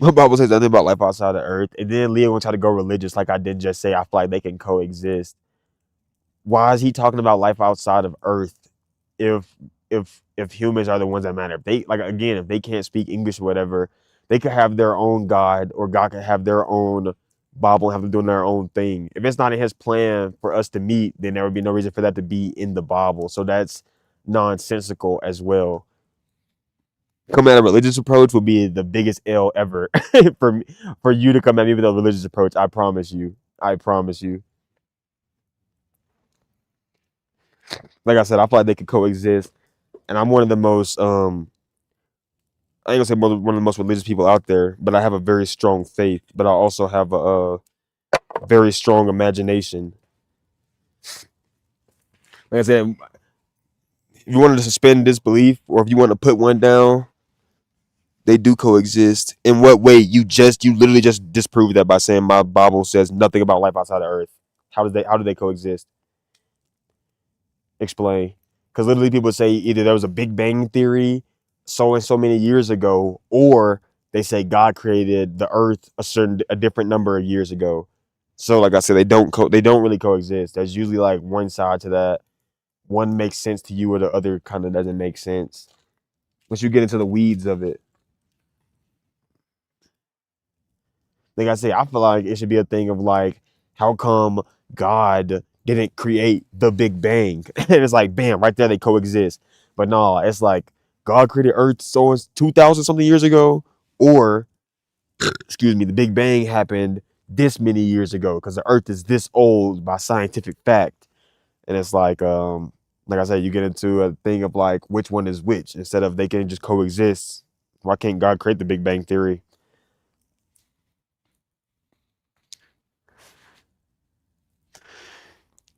My Bible says nothing about life outside of Earth, and then Leo gonna try to go religious, like I did just say. I feel like they can coexist. Why is he talking about life outside of Earth if if humans are the ones that matter? If they like again, if they can't speak English or whatever, they could have their own God, or God could have their own Bible and have them doing their own thing. If it's not in His plan for us to meet, then there would be no reason for that to be in the Bible. So that's nonsensical as well. Come at a religious approach would be the biggest L ever for me, for you to come at me with a religious approach. I promise you. I promise you. Like I said, I feel like they could coexist, and I'm one of the most I ain't gonna say one of the most religious people out there, but I have a very strong faith. But I also have a very strong imagination. Like I said, if you wanted to suspend disbelief, or if you want to put one down, they do coexist. In what way? You literally just disproved that by saying my Bible says nothing about life outside of Earth. How do they coexist? Explain. Because literally people say either there was a Big Bang theory so and so many years ago, or they say God created the Earth a different number of years ago. So like I said, they don't really coexist. There's usually like one side to that. One makes sense to you, or the other kind of doesn't make sense. Once you get into the weeds of it. Like I say, I feel like it should be a thing of like, how come God didn't create the Big Bang? And it's like, bam, right there they coexist. But no, it's like God created Earth so it's 2,000 something years ago, or excuse me, the Big Bang happened this many years ago because the Earth is this old by scientific fact. And it's like I said, you get into a thing of like which one is which instead of they can just coexist. Why can't God create the Big Bang theory?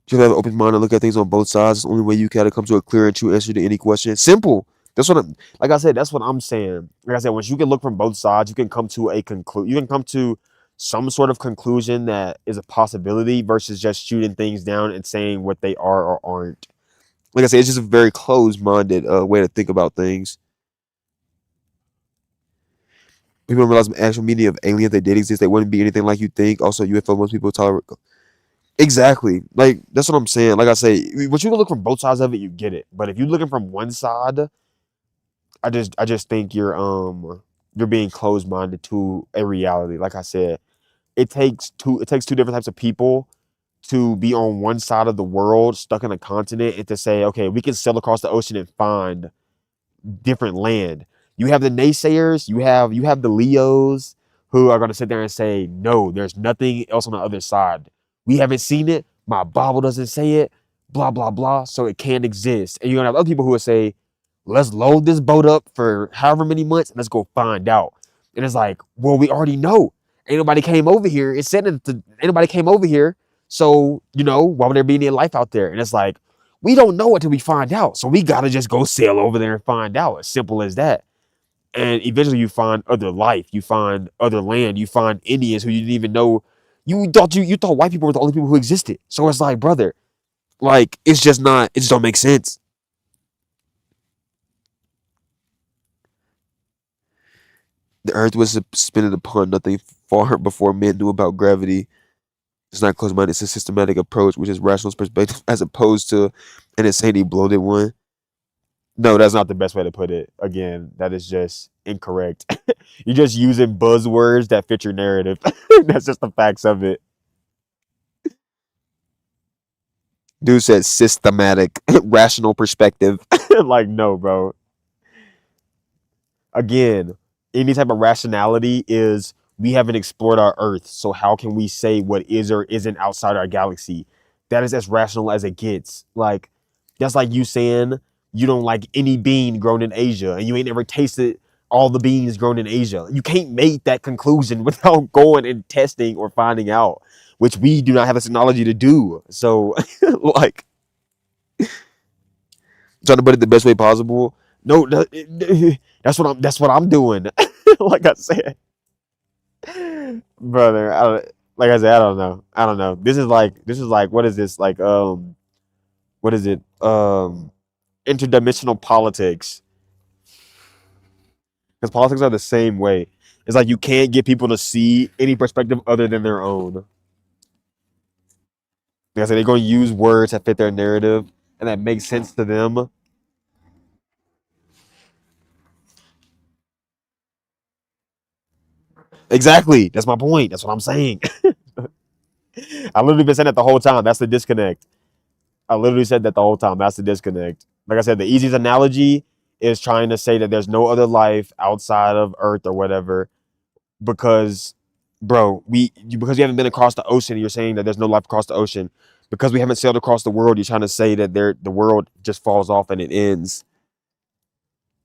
You have an open mind and look at things on both sides. It's the only way you can come to a clear and true answer to any question. Simple. That's what I'm, like I said, that's what I'm saying. Like I said, once you can look from both sides, you can come to a conclude. You can come to some sort of conclusion that is a possibility versus just shooting things down and saying what they are or aren't. Like I said, it's just a very closed-minded way to think about things. People don't realize the actual meaning of aliens that did exist. They wouldn't be anything like you think. Also, UFO, most people tolerate. Exactly. Like, that's what I'm saying. Like I say, once you look from both sides of it, you get it. But if you're looking from one side, I just think you're being closed minded to a reality. Like I said, it takes two different types of people to be on one side of the world, stuck in a continent, and to say, okay, we can sail across the ocean and find different land. You have the naysayers, you have the Leos who are going to sit there and say, "No, there's nothing else on the other side. We haven't seen it. My Bible doesn't say it. Blah blah blah. So it can't exist." And you're going to have other people who will say, "Let's load this boat up for however many months and let's go find out." And it's like, well, we already know. Ain't nobody came over here. It said that ain't nobody came over here. So, why would there be any life out there? And it's like, we don't know until we find out. So we gotta just go sail over there and find out. As simple as that. And eventually you find other life, you find other land, you find Indians who you didn't even know. You thought white people were the only people who existed. So it's like, brother, like it's just not, it just don't make sense. The earth was suspended upon nothing far before men knew about gravity. It's not closed minded, it's a systematic approach, which is rational perspective, as opposed to an insanely bloated one. No, that's not the best way to put it. Again, that is just incorrect. You're just using buzzwords that fit your narrative. That's just the facts of it. Dude said systematic, rational perspective. Like, no, bro. Again, any type of rationality is we haven't explored our Earth. So how can we say what is or isn't outside our galaxy? That is as rational as it gets. Like, that's like you saying you don't like any bean grown in Asia and you ain't never tasted all the beans grown in Asia. You can't make that conclusion without going and testing or finding out, which we do not have the technology to do. So, like, trying to put it the best way possible. No, that's what I'm doing. Like I said, brother. Like I said, I don't know. I don't know. This is like what is this like? What is it? Interdimensional politics. Because politics are the same way. It's like you can't get people to see any perspective other than their own. Like I said, they're going to use words that fit their narrative and that makes sense to them. Exactly. That's my point. That's what I'm saying. I literally been saying that the whole time. That's the disconnect. I literally said that the whole time. That's the disconnect. Like I said, the easiest analogy is trying to say that there's no other life outside of Earth or whatever because, bro, because you haven't been across the ocean, you're saying that there's no life across the ocean. Because we haven't sailed across the world, you're trying to say that the world just falls off and it ends.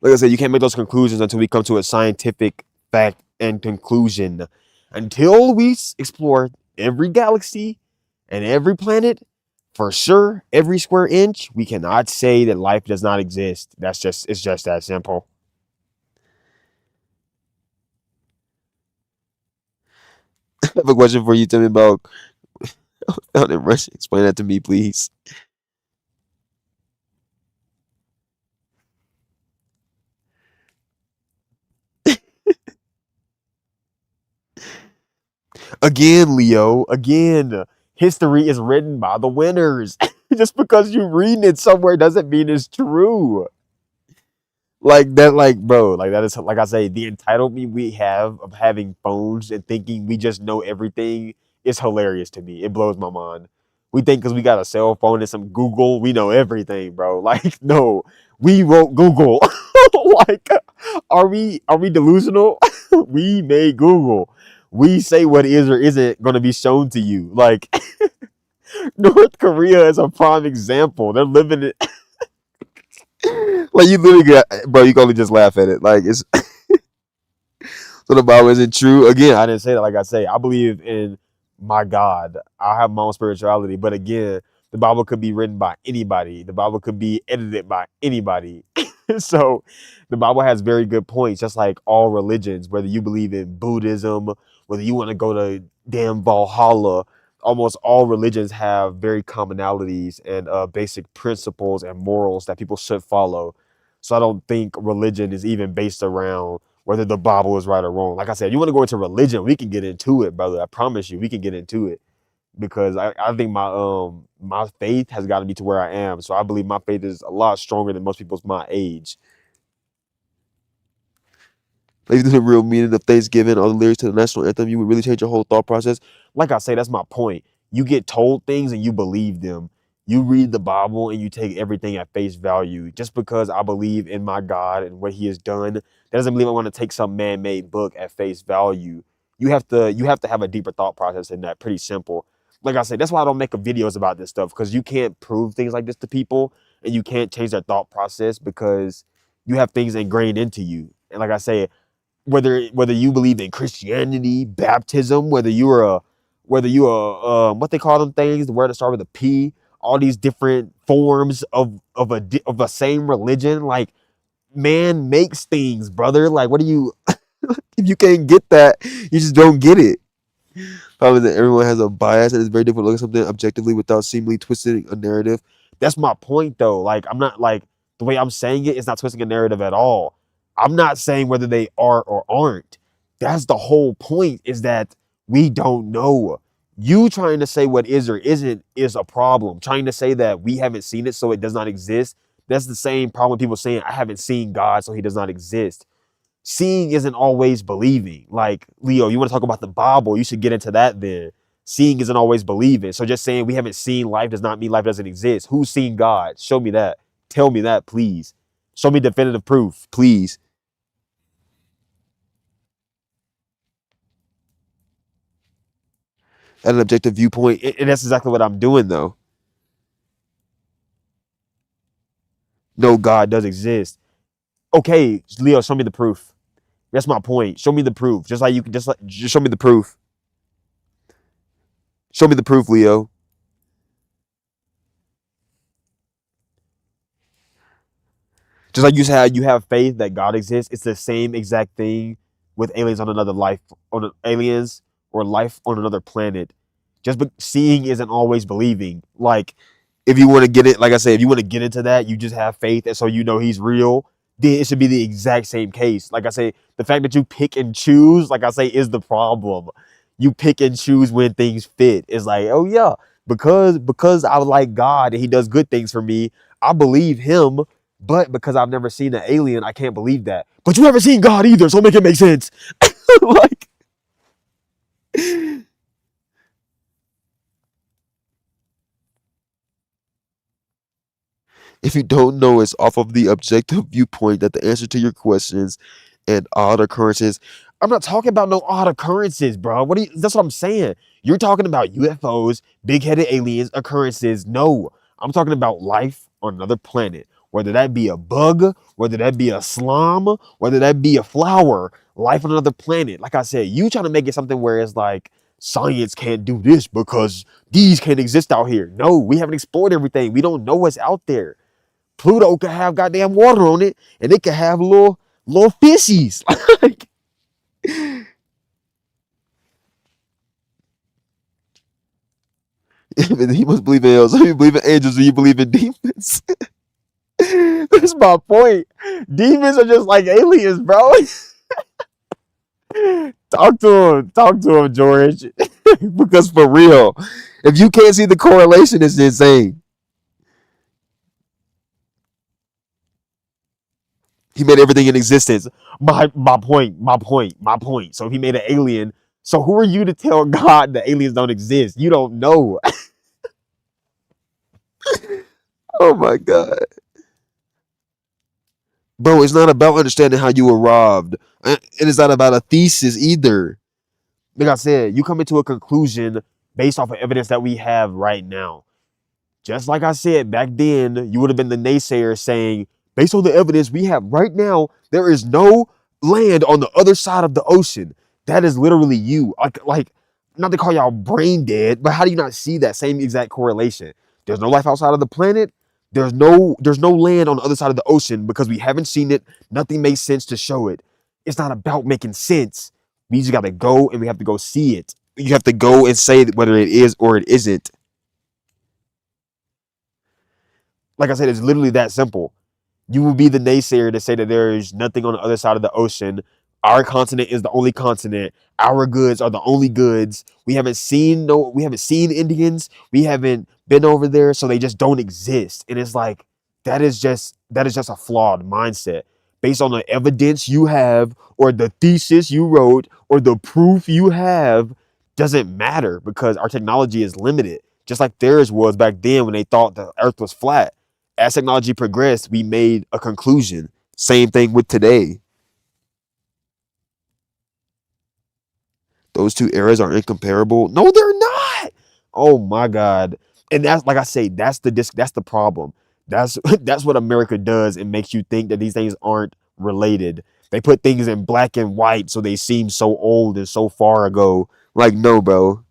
Like I said, you can't make those conclusions until we come to a scientific fact and conclusion. Until we explore every galaxy and every planet, for sure, every square inch, we cannot say that life does not exist. It's just that simple. I have a question for you. Tell me about found in Russia. Explain that to me, please. Again, Leo, again, history is written by the winners. Just because you're reading it somewhere doesn't mean it's true. Like that, like, bro, like that is like I say, the entitlement we have of having phones and thinking we just know everything is hilarious to me. It blows my mind. We think because we got a cell phone and some Google, we know everything, bro. Like, no, we wrote Google. Like, are we delusional? We made Google. We say what is or isn't going to be shown to you. Like, North Korea is a prime example. They're living it. Like, you literally got, bro, you can only just laugh at it. Like, it's so the Bible isn't true. Again, I didn't say that. Like I say, I believe in my God. I have my own spirituality. But again, the Bible could be written by anybody. The Bible could be edited by anybody. So the Bible has very good points, just like all religions, whether you believe in Buddhism, whether you want to go to damn Valhalla. Almost all religions have very commonalities and basic principles and morals that people should follow. So I don't think religion is even based around whether the Bible is right or wrong. Like I said, you want to go into religion, we can get into it, brother. I promise you, we can get into it because I think my faith has gotten me to where I am. So I believe my faith is a lot stronger than most people's my age. Like, if you do the real meaning of Thanksgiving or the lyrics to the national anthem, you would really change your whole thought process. Like I say, that's my point. You get told things and you believe them. You read the Bible and you take everything at face value. Just because I believe in my God and what He has done, that doesn't mean I want to take some man-made book at face value. You have to have a deeper thought process than that. Pretty simple. Like I said, that's why I don't make videos about this stuff, because you can't prove things like this to people and you can't change their thought process because you have things ingrained into you. And like I say, whether you believe in Christianity, baptism, whether you are what they call them things, the word that start with a P, all these different forms of a same religion. Like, man makes things, brother. Like, what do you if you can't get that, you just don't get it. Probably that everyone has a bias and it's very difficult to look at something objectively without seemingly twisting a narrative. That's my point, though. Like, I'm not like the way I'm saying it is not twisting a narrative at all. I'm not saying whether they are or aren't. That's the whole point, is that we don't know. You trying to say what is or isn't is a problem. Trying to say that we haven't seen it, so it does not exist. That's the same problem people saying I haven't seen God, so He does not exist. Seeing isn't always believing. Like, Leo, you want to talk about the Bible, you should get into that then. Seeing isn't always believing. So just saying we haven't seen life does not mean life doesn't exist. Who's seen God? Show me that. Tell me that, please. Show me definitive proof, please. At an objective viewpoint, and that's exactly what I'm doing, though. No, God does exist. Okay, Leo, show me the proof. That's my point. Show me the proof. Just like you can just show me the proof. Show me the proof, Leo. Just like you said, you have faith that God exists. It's the same exact thing with aliens on another life, aliens or life on another planet. Seeing isn't always believing. Like, if you want to get it, like I said, if you want to get into that, you just have faith, and so you know He's real. Then it should be the exact same case. Like I say, the fact that you pick and choose, like I say, is the problem. You pick and choose when things fit. It's like, oh yeah, because I like God and He does good things for me, I believe Him. But because I've never seen an alien, I can't believe that. But you haven't seen God either, so make it make sense. Like, if you don't know, it's off of the objective viewpoint that the answer to your questions and odd occurrences. I'm not talking about no odd occurrences, bro. That's what I'm saying. You're talking about UFOs, big-headed aliens, occurrences. No, I'm talking about life on another planet. Whether that be a bug, whether that be a slime, whether that be a flower, life on another planet. Like I said, you trying to make it something where it's like science can't do this because these can't exist out here. No, we haven't explored everything. We don't know what's out there. Pluto could have goddamn water on it, and it could have little fishies. Like, he must believe in hell. So you believe in angels, or you believe in demons. That's my point. Demons are just like aliens, bro. Talk to him, George. Because for real, if you can't see the correlation, it's insane. He made everything in existence. My point. So he made an alien. So who are you to tell God that aliens don't exist? You don't know. Oh my God. Bro, it's not about understanding how you arrived. And it's not about a thesis either. Like I said, you come into a conclusion based off of evidence that we have right now. Just like I said back then, you would have been the naysayer saying, based on the evidence we have right now, there is no land on the other side of the ocean. That is literally you. Like, not to call y'all brain dead, but how do you not see that same exact correlation? There's no life outside of the planet. There's no land on the other side of the ocean because we haven't seen it. Nothing makes sense to show it. It's not about making sense. We just got to go and we have to go see it. You have to go and say whether it is or it isn't. Like I said, it's literally that simple. You will be the naysayer to say that there is nothing on the other side of the ocean. Our continent is the only continent. Our goods are the only goods. We haven't seen Indians. We haven't been over there, so they just don't exist. And it's like that is just a flawed mindset. Based on the evidence you have, or the thesis you wrote, or the proof you have, doesn't matter because our technology is limited. Just like theirs was back then when they thought the earth was flat. As technology progressed, we made a conclusion. Same thing with today. Those two eras are incomparable. No, they're not. Oh my God. And that's like I say, that's the problem. That's that's what America does. It makes you think that these things aren't related. They put things in black and white so they seem so old and so far ago. Like, no, bro.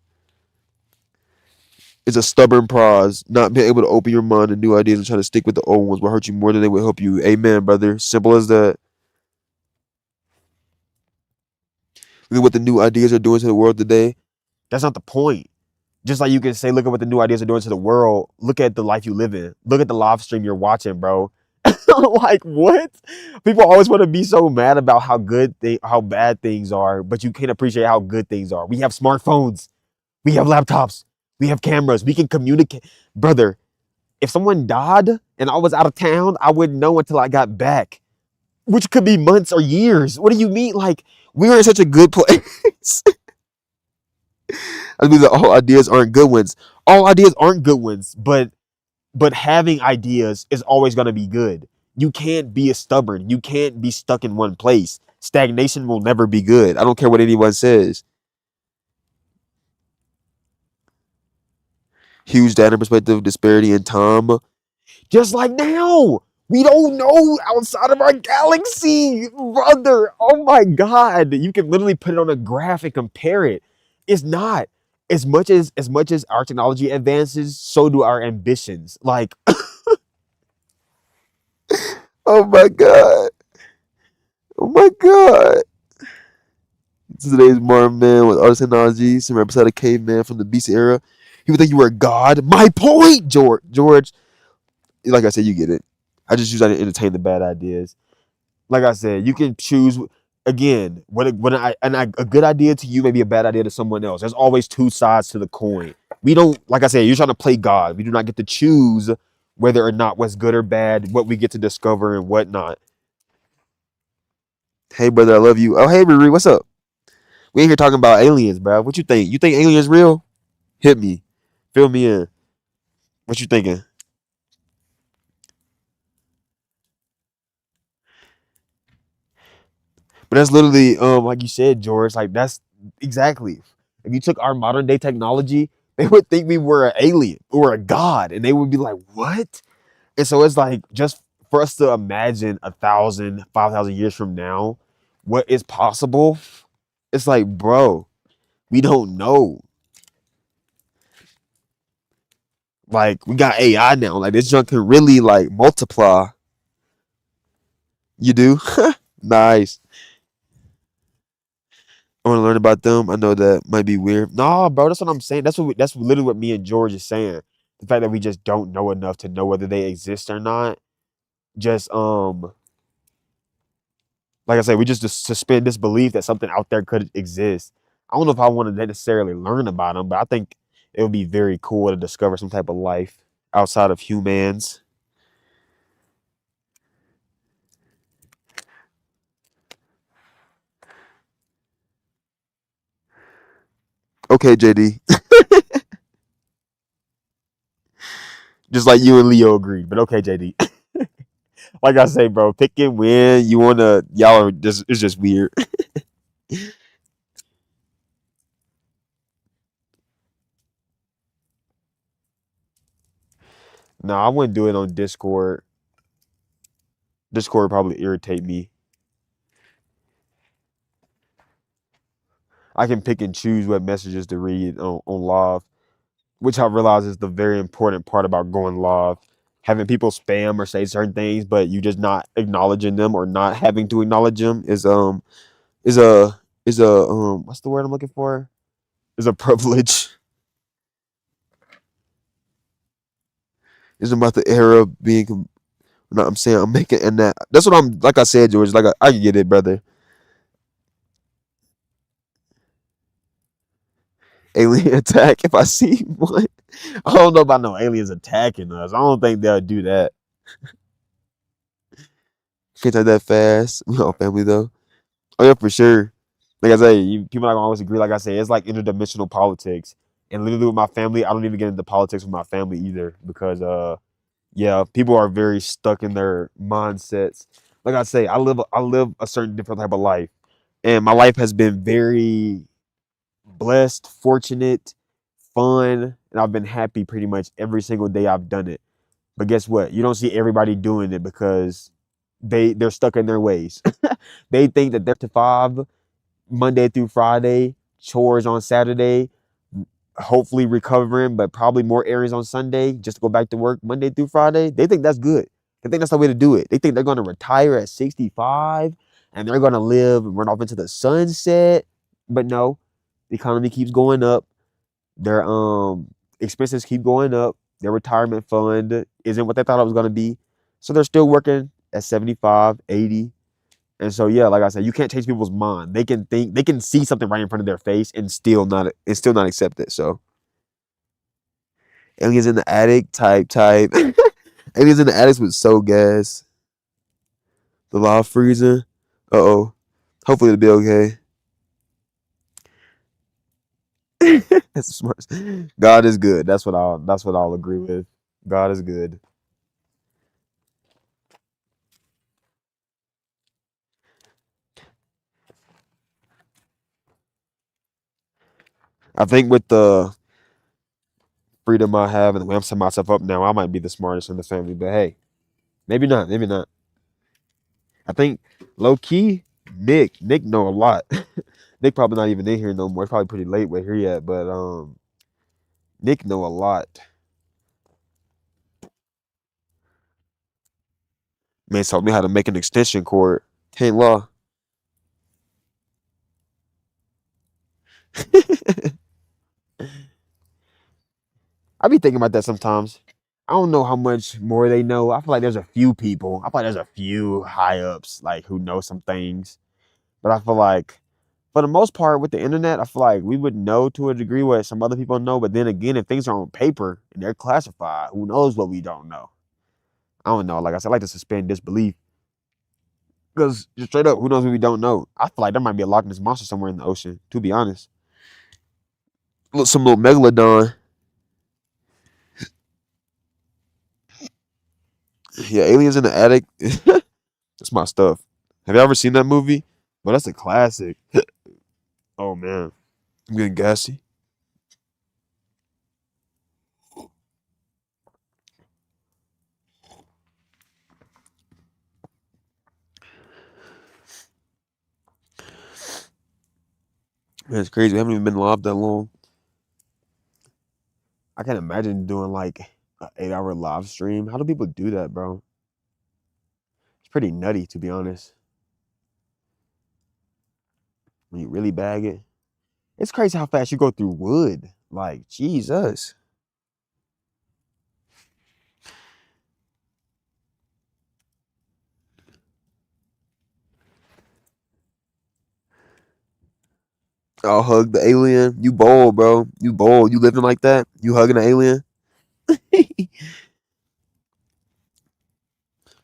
It's a stubborn pause. Not being able to open your mind to new ideas and trying to stick with the old ones will hurt you more than they will help you. Amen, brother. Simple as that. Look at what the new ideas are doing to the world today. That's not the point. Just like you can say, look at what the new ideas are doing to the world. Look at the life you live in. Look at the live stream you're watching, bro. Like, what? People always want to be so mad about how bad things are, but you can't appreciate how good things are. We have smartphones, we have laptops, we have cameras, we can communicate. Brother, if someone died and I was out of town, I wouldn't know until I got back, which could be months or years. What do you mean? Like, we're in such a good place. I mean, all ideas aren't good ones. All ideas aren't good ones, but having ideas is always going to be good. You can't be stubborn. You can't be stuck in one place. Stagnation will never be good. I don't care what anyone says. Huge data perspective, disparity in time. Just like now, we don't know outside of our galaxy, brother. Oh my God. You can literally put it on a graph and compare it. It's not. As much as our technology advances, so do our ambitions. Like, oh my God. Oh my God. Today's modern man with all this technology, some beside a caveman from the beast era. He would think you were a god. My point, George. George, like I said, you get it. I just use that to entertain the bad ideas. Like I said, you can choose again. A good idea to you may be a bad idea to someone else. There's always two sides to the coin. We don't, like I said, you're trying to play God. We do not get to choose whether or not what's good or bad, what we get to discover and whatnot. Hey, brother, I love you. Oh, hey, Riri, what's up? We ain't here talking about aliens, bro. What you think? You think aliens real? Hit me. Fill me in. What you thinking? But that's literally, like you said, George. Like that's exactly. If you took our modern day technology, they would think we were an alien or a god, and they would be like, "What?" And so it's like just for us to imagine 1,000, 5,000 years from now, what is possible? It's like, bro, we don't know. Like we got AI now. Like this junk can really like multiply. You do? Nice. I want to learn about them. I know that might be weird. Nah, bro, that's what I'm saying. That's literally what me and George is saying. The fact that we just don't know enough to know whether they exist or not. Just like I said, we just suspend disbelief that something out there could exist. I don't know if I want to necessarily learn about them, but I think it would be very cool to discover some type of life outside of humans. Okay, JD. Just like you and Leo agreed, but okay, JD. Like I say, bro, pick and win. You wanna y'all are just it's just weird. No, I wouldn't do it on Discord. Discord would probably irritate me. I can pick and choose what messages to read on live, which I realize is the very important part about going live. Having people spam or say certain things, but you just not acknowledging them or not having to acknowledge them is is a what's the word I'm looking for? Is a privilege. It's about the era of being. No, I'm saying I'm making and that's what I'm like I said, George. Like I can get it, brother. Alien attack if I see one. I don't know about no aliens attacking us. I don't think they'll do that. Can't type that fast. We all family though. Oh yeah, for sure. Like I say, people not gonna always agree. Like I say, it's like interdimensional politics. And literally with my family, I don't even get into politics with my family either because yeah, people are very stuck in their mindsets. Like I say, I live a certain different type of life. And my life has been very blessed, fortunate, fun, and I've been happy pretty much every single day I've done it. But guess what? You don't see everybody doing it because they're stuck in their ways. They think that they're to five Monday through Friday, chores on Saturday, hopefully recovering, but probably more errands on Sunday, just to go back to work Monday through Friday. They think that's good. They think that's the way to do it. They think they're going to retire at 65 and they're going to live and run off into the sunset. But no, the economy keeps going up. Their expenses keep going up. Their retirement fund isn't what they thought it was going to be. So they're still working at 75, 80. And so yeah, like I said, you can't change people's mind. They can think, they can see something right in front of their face and still not accept it. So aliens in the attic, type. Aliens in the attic was so gas. The lava freezing. Uh-oh. Hopefully it'll be okay. That's smart. God is good. That's what I'll agree with. God is good. I think with the freedom I have and the way I'm setting myself up now, I might be the smartest in the family. But hey, maybe not. Maybe not. I think low key, Nick know a lot. Nick probably not even in here no more. It's probably pretty late where he at, but Nick know a lot. Man taught me how to make an extension cord. Can't law. I be thinking about that sometimes. I don't know how much more they know. I feel like there's a few people. I feel like there's a few high ups like who know some things. But I feel like for the most part with the internet, I feel like we would know to a degree what some other people know. But then again, if things are on paper and they're classified, who knows what we don't know? I don't know. Like I said, I like to suspend disbelief. Because just straight up, who knows what we don't know? I feel like there might be a Loch Ness monster somewhere in the ocean, to be honest. Look, some little megalodon. Yeah, aliens in the attic. That's my stuff. Have you ever seen that movie? Well, that's a classic. Oh man, I'm getting gassy. Man, it's crazy. We haven't even been live that long. I can't imagine doing like an 8 hour live stream. How do people do that, bro? It's pretty nutty, to be honest. When you really bag it, it's crazy how fast you go through wood. Like Jesus. I'll hug the alien. You bold, bro. You bold. You living like that? You hugging the alien?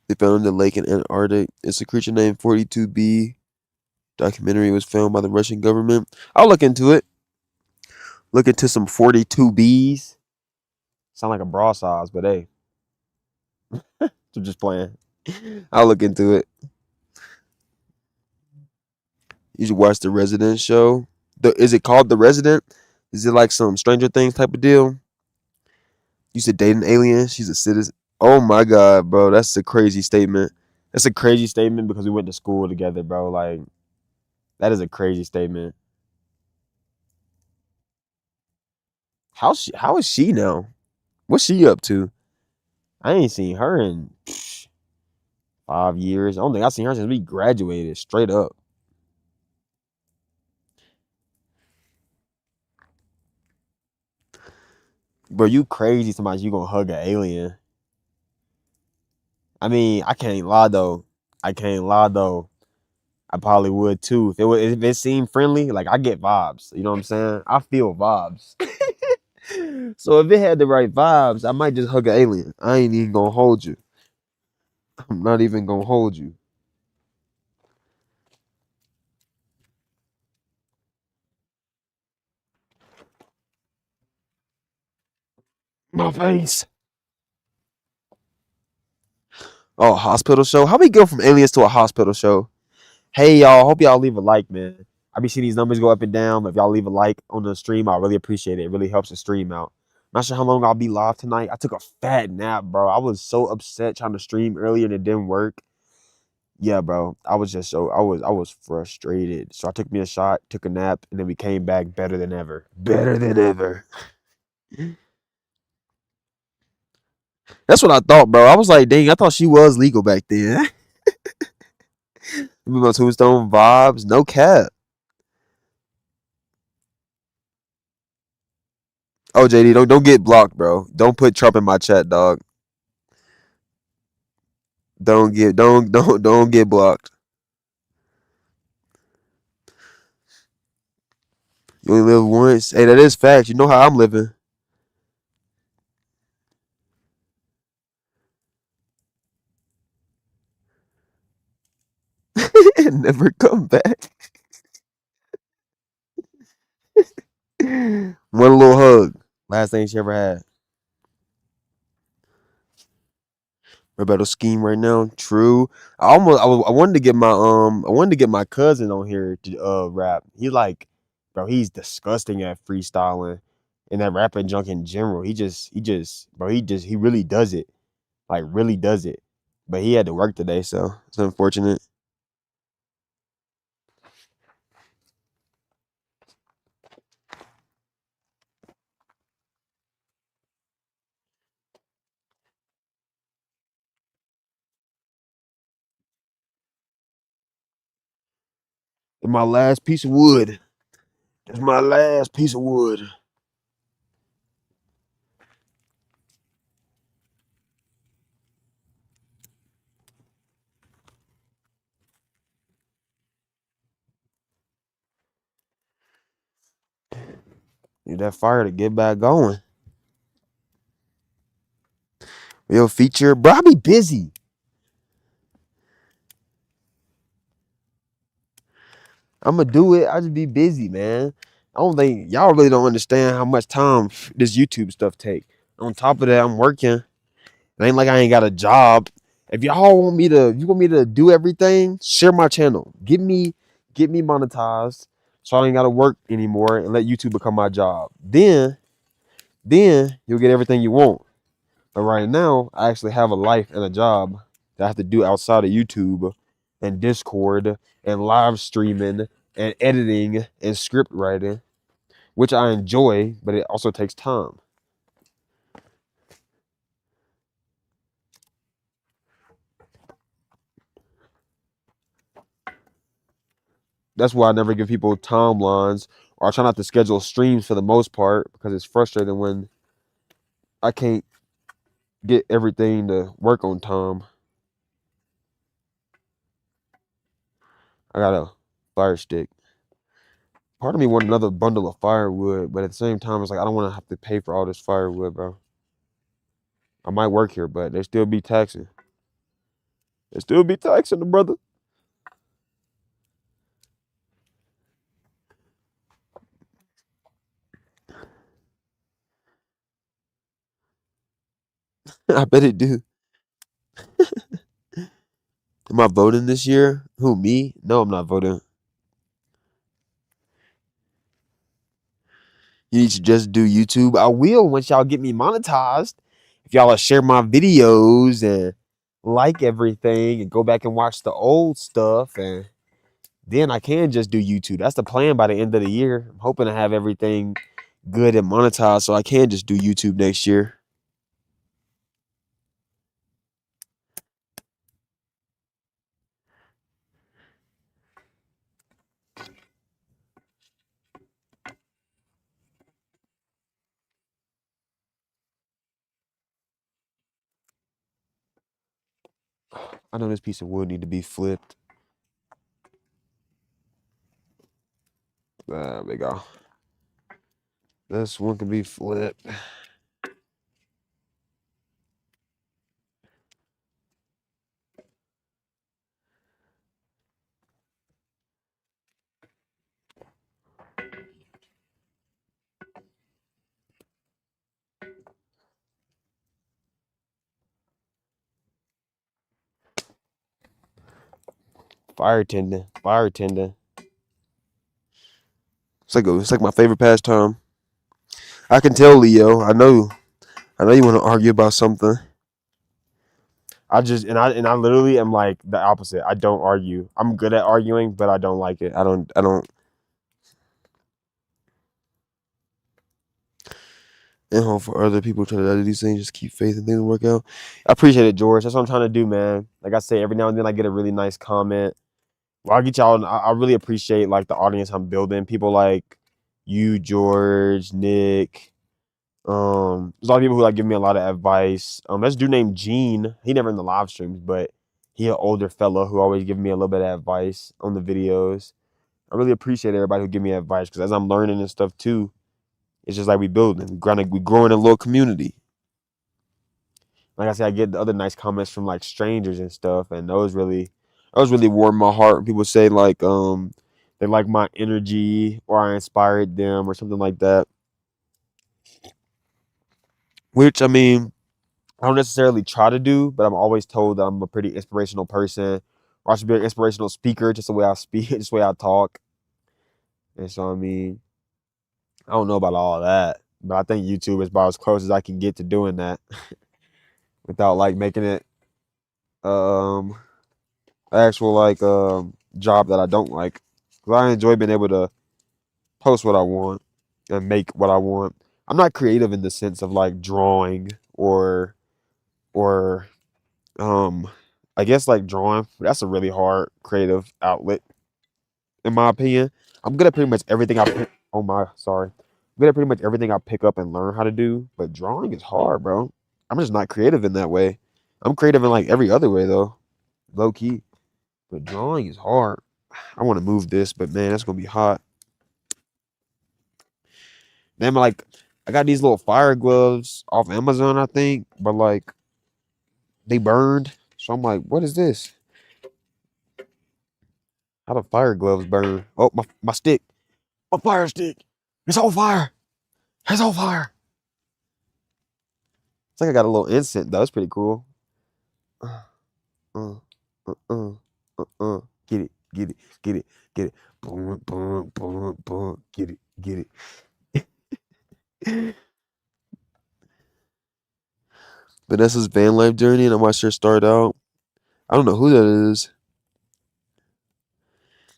They found in the lake in Antarctic. It's a creature named 42B. Documentary was filmed by the Russian government. I'll look into it. Look into some 42Bs. Sound like a bra size, but hey, I'm just playing. I'll look into it. You should watch the Resident show. Is it called The Resident? Is it like some Stranger Things type of deal? You should date an alien. She's a citizen. Oh my god, bro, that's a crazy statement. That's a crazy statement because we went to school together, bro. Like that is a crazy statement. How is she now? What's she up to? I ain't seen her in 5 years. I don't think I've seen her since we graduated. Straight up. Bro, you crazy somebody you gonna hug an alien. I mean, I can't lie though. I can't lie though. I probably would too. If it seemed friendly, like I get vibes. You know what I'm saying? I feel vibes. So if it had the right vibes, I might just hug an alien. I ain't even gonna hold you. I'm not even gonna hold you. My face. Oh, hospital show. How we go from aliens to a hospital show? Hey y'all, hope y'all leave a like, man. I be seeing these numbers go up and down. If y'all leave a like on the stream, I really appreciate it. It really helps the stream out. Not sure how long I'll be live tonight. I took a fat nap, bro. I was so upset trying to stream earlier and it didn't work. Yeah, bro. I was just so I was frustrated. So I took me a shot, took a nap, and then we came back better than ever. Better than ever. That's what I thought, bro. I was like, dang, I thought she was legal back then. My Tombstone vibes, no cap. Oh, JD, don't get blocked, bro. Don't put Trump in my chat, dog. Don't get blocked. You only live once. Hey, that is facts. You know how I'm living. And never come back. One little hug. Last thing she ever had. Roberto scheme right now. True. I wanted to get my cousin on here to rap. He like, bro, he's disgusting at freestyling and that rapping junk in general. He really does it. Like really does it. But he had to work today, so it's unfortunate. And my last piece of wood. That's my last piece of wood. Need that fire to get back going. Real feature, bro. I be busy. I'm gonna do it. I just be busy, man. I don't think y'all really don't understand how much time this YouTube stuff take. On top of that, I'm working. It ain't like I ain't got a job. If you want me to do everything, share my channel. Get me monetized, so I ain't gotta work anymore and let YouTube become my job. Then you'll get everything you want. But right now, I actually have a life and a job that I have to do outside of YouTube and Discord and live streaming and editing and script writing, which I enjoy, but it also takes time. That's why I never give people timelines or I try not to schedule streams for the most part because it's frustrating when I can't get everything to work on time. I got a fire stick. Part of me want another bundle of firewood, but at the same time, it's like I don't want to have to pay for all this firewood, bro. I might work here, but they still be taxing. They still be taxing the brother. I bet it do. Am I voting this year? Who, me? No, I'm not voting. You need to just do YouTube. I will once y'all get me monetized. If y'all will share my videos and like everything and go back and watch the old stuff, and then I can just do YouTube. That's the plan by the end of the year. I'm hoping to have everything good and monetized so I can just do YouTube next year. I know this piece of wood need to be flipped. There we go. This one can be flipped. Fire tending. Fire tending. It's like my favorite pastime. I can tell, Leo. I know you want to argue about something. I literally am like the opposite. I don't argue. I'm good at arguing, but I don't like it. I don't. And hope for other people trying to do these things. Just keep faith and things will work out. I appreciate it, George. That's what I'm trying to do, man. Like I say, every now and then I get a really nice comment. Well, I get y'all. I really appreciate like the audience I'm building. People like you, George, Nick. There's a lot of people who like give me a lot of advice. There's a dude named Gene. He never in the live streams, but he an older fella who always give me a little bit of advice on the videos. I really appreciate everybody who give me advice because as I'm learning and stuff too, it's just like we building, we growing a little community. Like I said, I get the other nice comments from like strangers and stuff, and those really warm my heart when people say like they like my energy or I inspired them or something like that. Which I mean, I don't necessarily try to do, but I'm always told that I'm a pretty inspirational person, or I should be an inspirational speaker, just the way I speak, just the way I talk. And so I mean, I don't know about all that, but I think YouTube is about as close as I can get to doing that without like making it um actual like job that I don't like. Cause I enjoy being able to post what I want and make what I want. I'm not creative in the sense of like drawing or I guess like drawing. That's a really hard creative outlet in my opinion. I'm good at pretty much everything I pick. Oh my, sorry. I'm good at pretty much everything I pick up and learn how to do, but drawing is hard, bro. I'm just not creative in that way. I'm creative in like every other way though, low key. But drawing is hard. I want to move this, but man, that's gonna be hot. Then like, I got these little fire gloves off Amazon, I think, but like they burned. So I'm like, what is this? How do fire gloves burn? Oh, my stick, my fire stick, it's on fire. It's on fire. It's like I got a little incense though. It's pretty cool. Uh, uh, uh, uh, Get it, get it, get it, get it. Boom, boom, boom, boom. Get it, get it. Vanessa's van life journey, and I watched her start out. I don't know who that is.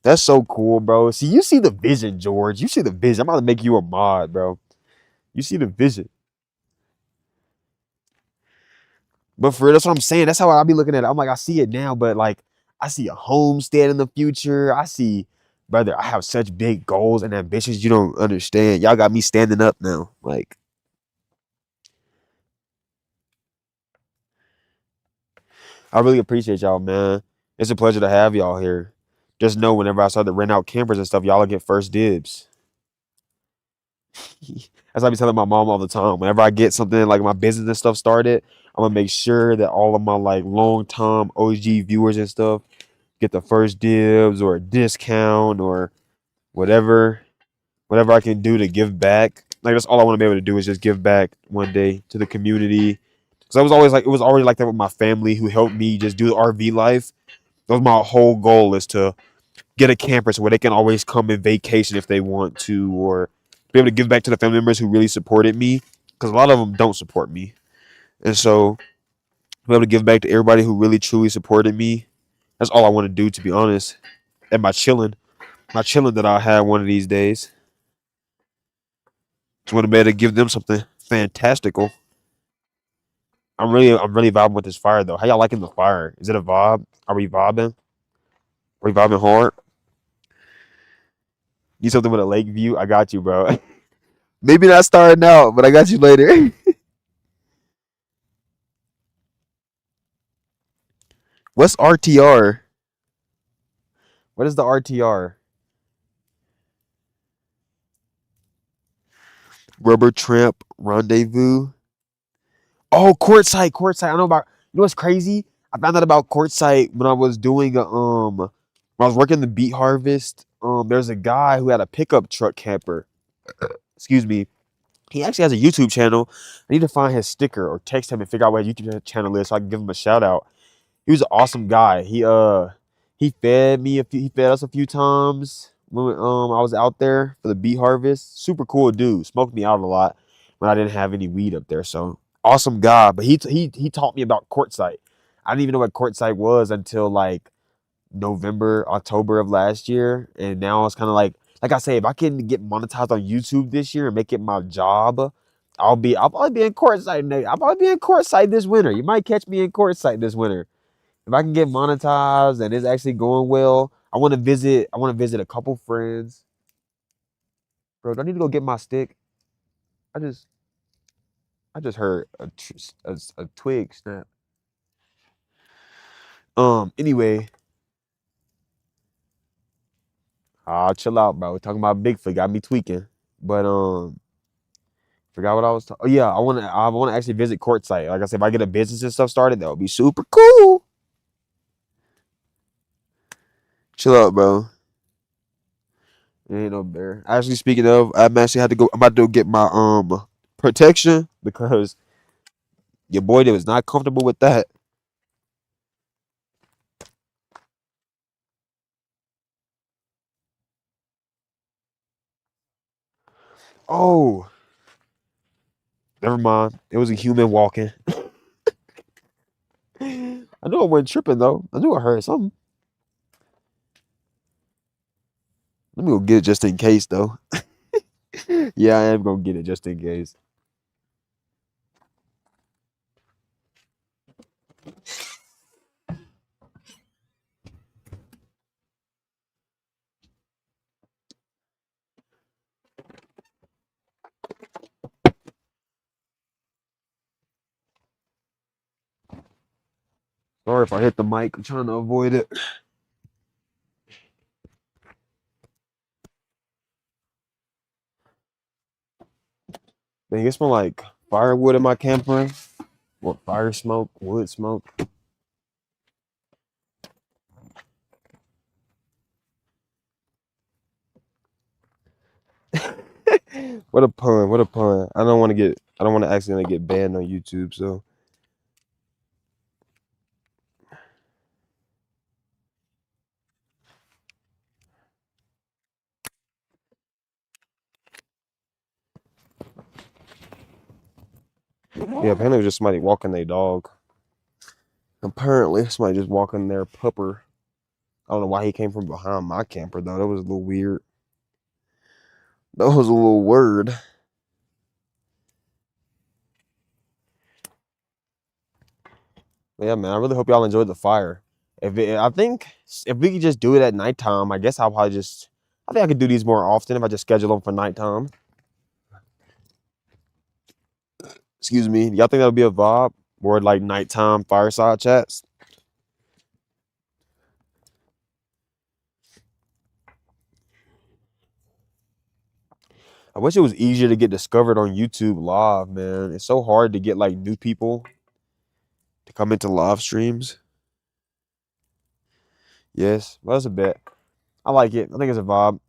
That's so cool, bro. See, you see the vision, George. You see the vision. I'm about to make you a mod, bro. You see the vision. But for real, that's what I'm saying. That's how I be looking at it. I'm like, I see it now, but like, I see a homestead in the future. I see, brother, I have such big goals and ambitions. You don't understand. Y'all got me standing up now. Like, I really appreciate y'all, man. It's a pleasure to have y'all here. Just know whenever I start to rent out campers and stuff, y'all will get first dibs. As I be telling my mom all the time. Whenever I get something like my business and stuff started, I'm gonna make sure that all of my like long time OG viewers and stuff get the first dibs or a discount or whatever, whatever I can do to give back. Like that's all I want to be able to do is just give back one day to the community. Because I was always like it was already like that with my family who helped me just do the RV life. That was my whole goal is to get a camper so where they can always come and vacation if they want to, or be able to give back to the family members who really supported me. Because a lot of them don't support me, and so be able to give back to everybody who really truly supported me. That's all I want to do, to be honest. And my chilling that I'll have one of these days. Just want to be able to give them something fantastical. I'm really vibing with this fire though. How y'all liking the fire? Is it a vibe? Are we vibing? Are we vibing hard? Need something with a lake view? I got you, bro. Maybe not starting out, but I got you later. What's RTR? What is the RTR? Rubber Tramp Rendezvous. Oh, Courtside, Courtside. I know about. You know what's crazy? I found out about Courtside when I was doing when I was working the beet harvest. There's a guy who had a pickup truck camper. Excuse me. He actually has a YouTube channel. I need to find his sticker or text him and figure out what his YouTube channel is so I can give him a shout out. He was an awesome guy. He fed me he fed us a few times when I was out there for the beet harvest. Super cool dude. Smoked me out a lot when I didn't have any weed up there. So awesome guy. But he taught me about quartzite. I didn't even know what quartzite was until like November, October of last year. And now it's kind of like I say, if I can get monetized on YouTube this year and make it my job, I'll probably be in quartzite. I'll probably be in quartzite this winter. You might catch me in quartzite this winter. If I can get monetized and it's actually going well, I want to visit. I want to visit a couple friends. Bro, do I need to go get my stick? I just I just heard a twig snap. Anyway, chill out, bro. We're talking about Bigfoot got me tweaking. But forgot what I was talking. Oh yeah, I wanna actually visit Quartzsite. Like I said, if I get a business and stuff started, that would be super cool. Chill out, bro. Ain't no bear. Actually, speaking of, I'm actually had to go. I'm about to go get my protection because your boy that was not comfortable with that. Oh, never mind. It was a human walking. I knew I wasn't tripping though. I knew I heard something. Let me go get it just in case though. Yeah, I am gonna get it just in case. Sorry if I hit the mic. I'm trying to avoid it. Man, it smell like firewood in my camper. What fire smoke, wood smoke. What a pun! What a pun! I don't want to accidentally get banned on YouTube. So yeah, apparently it was just somebody walking their dog. Apparently somebody just walking their pupper. I don't know why he came from behind my camper though. That was a little weird. That was a little word. But yeah, man. I really hope y'all enjoyed the fire. I think if we could just do it at nighttime, I guess I'll probably just. I think I could do these more often if I just schedule them for nighttime. Excuse me. Y'all think that would be a vibe? More like nighttime fireside chats? I wish it was easier to get discovered on YouTube live, man. It's so hard to get like new people to come into live streams. Yes, well, that's a bet. I like it. I think it's a vibe.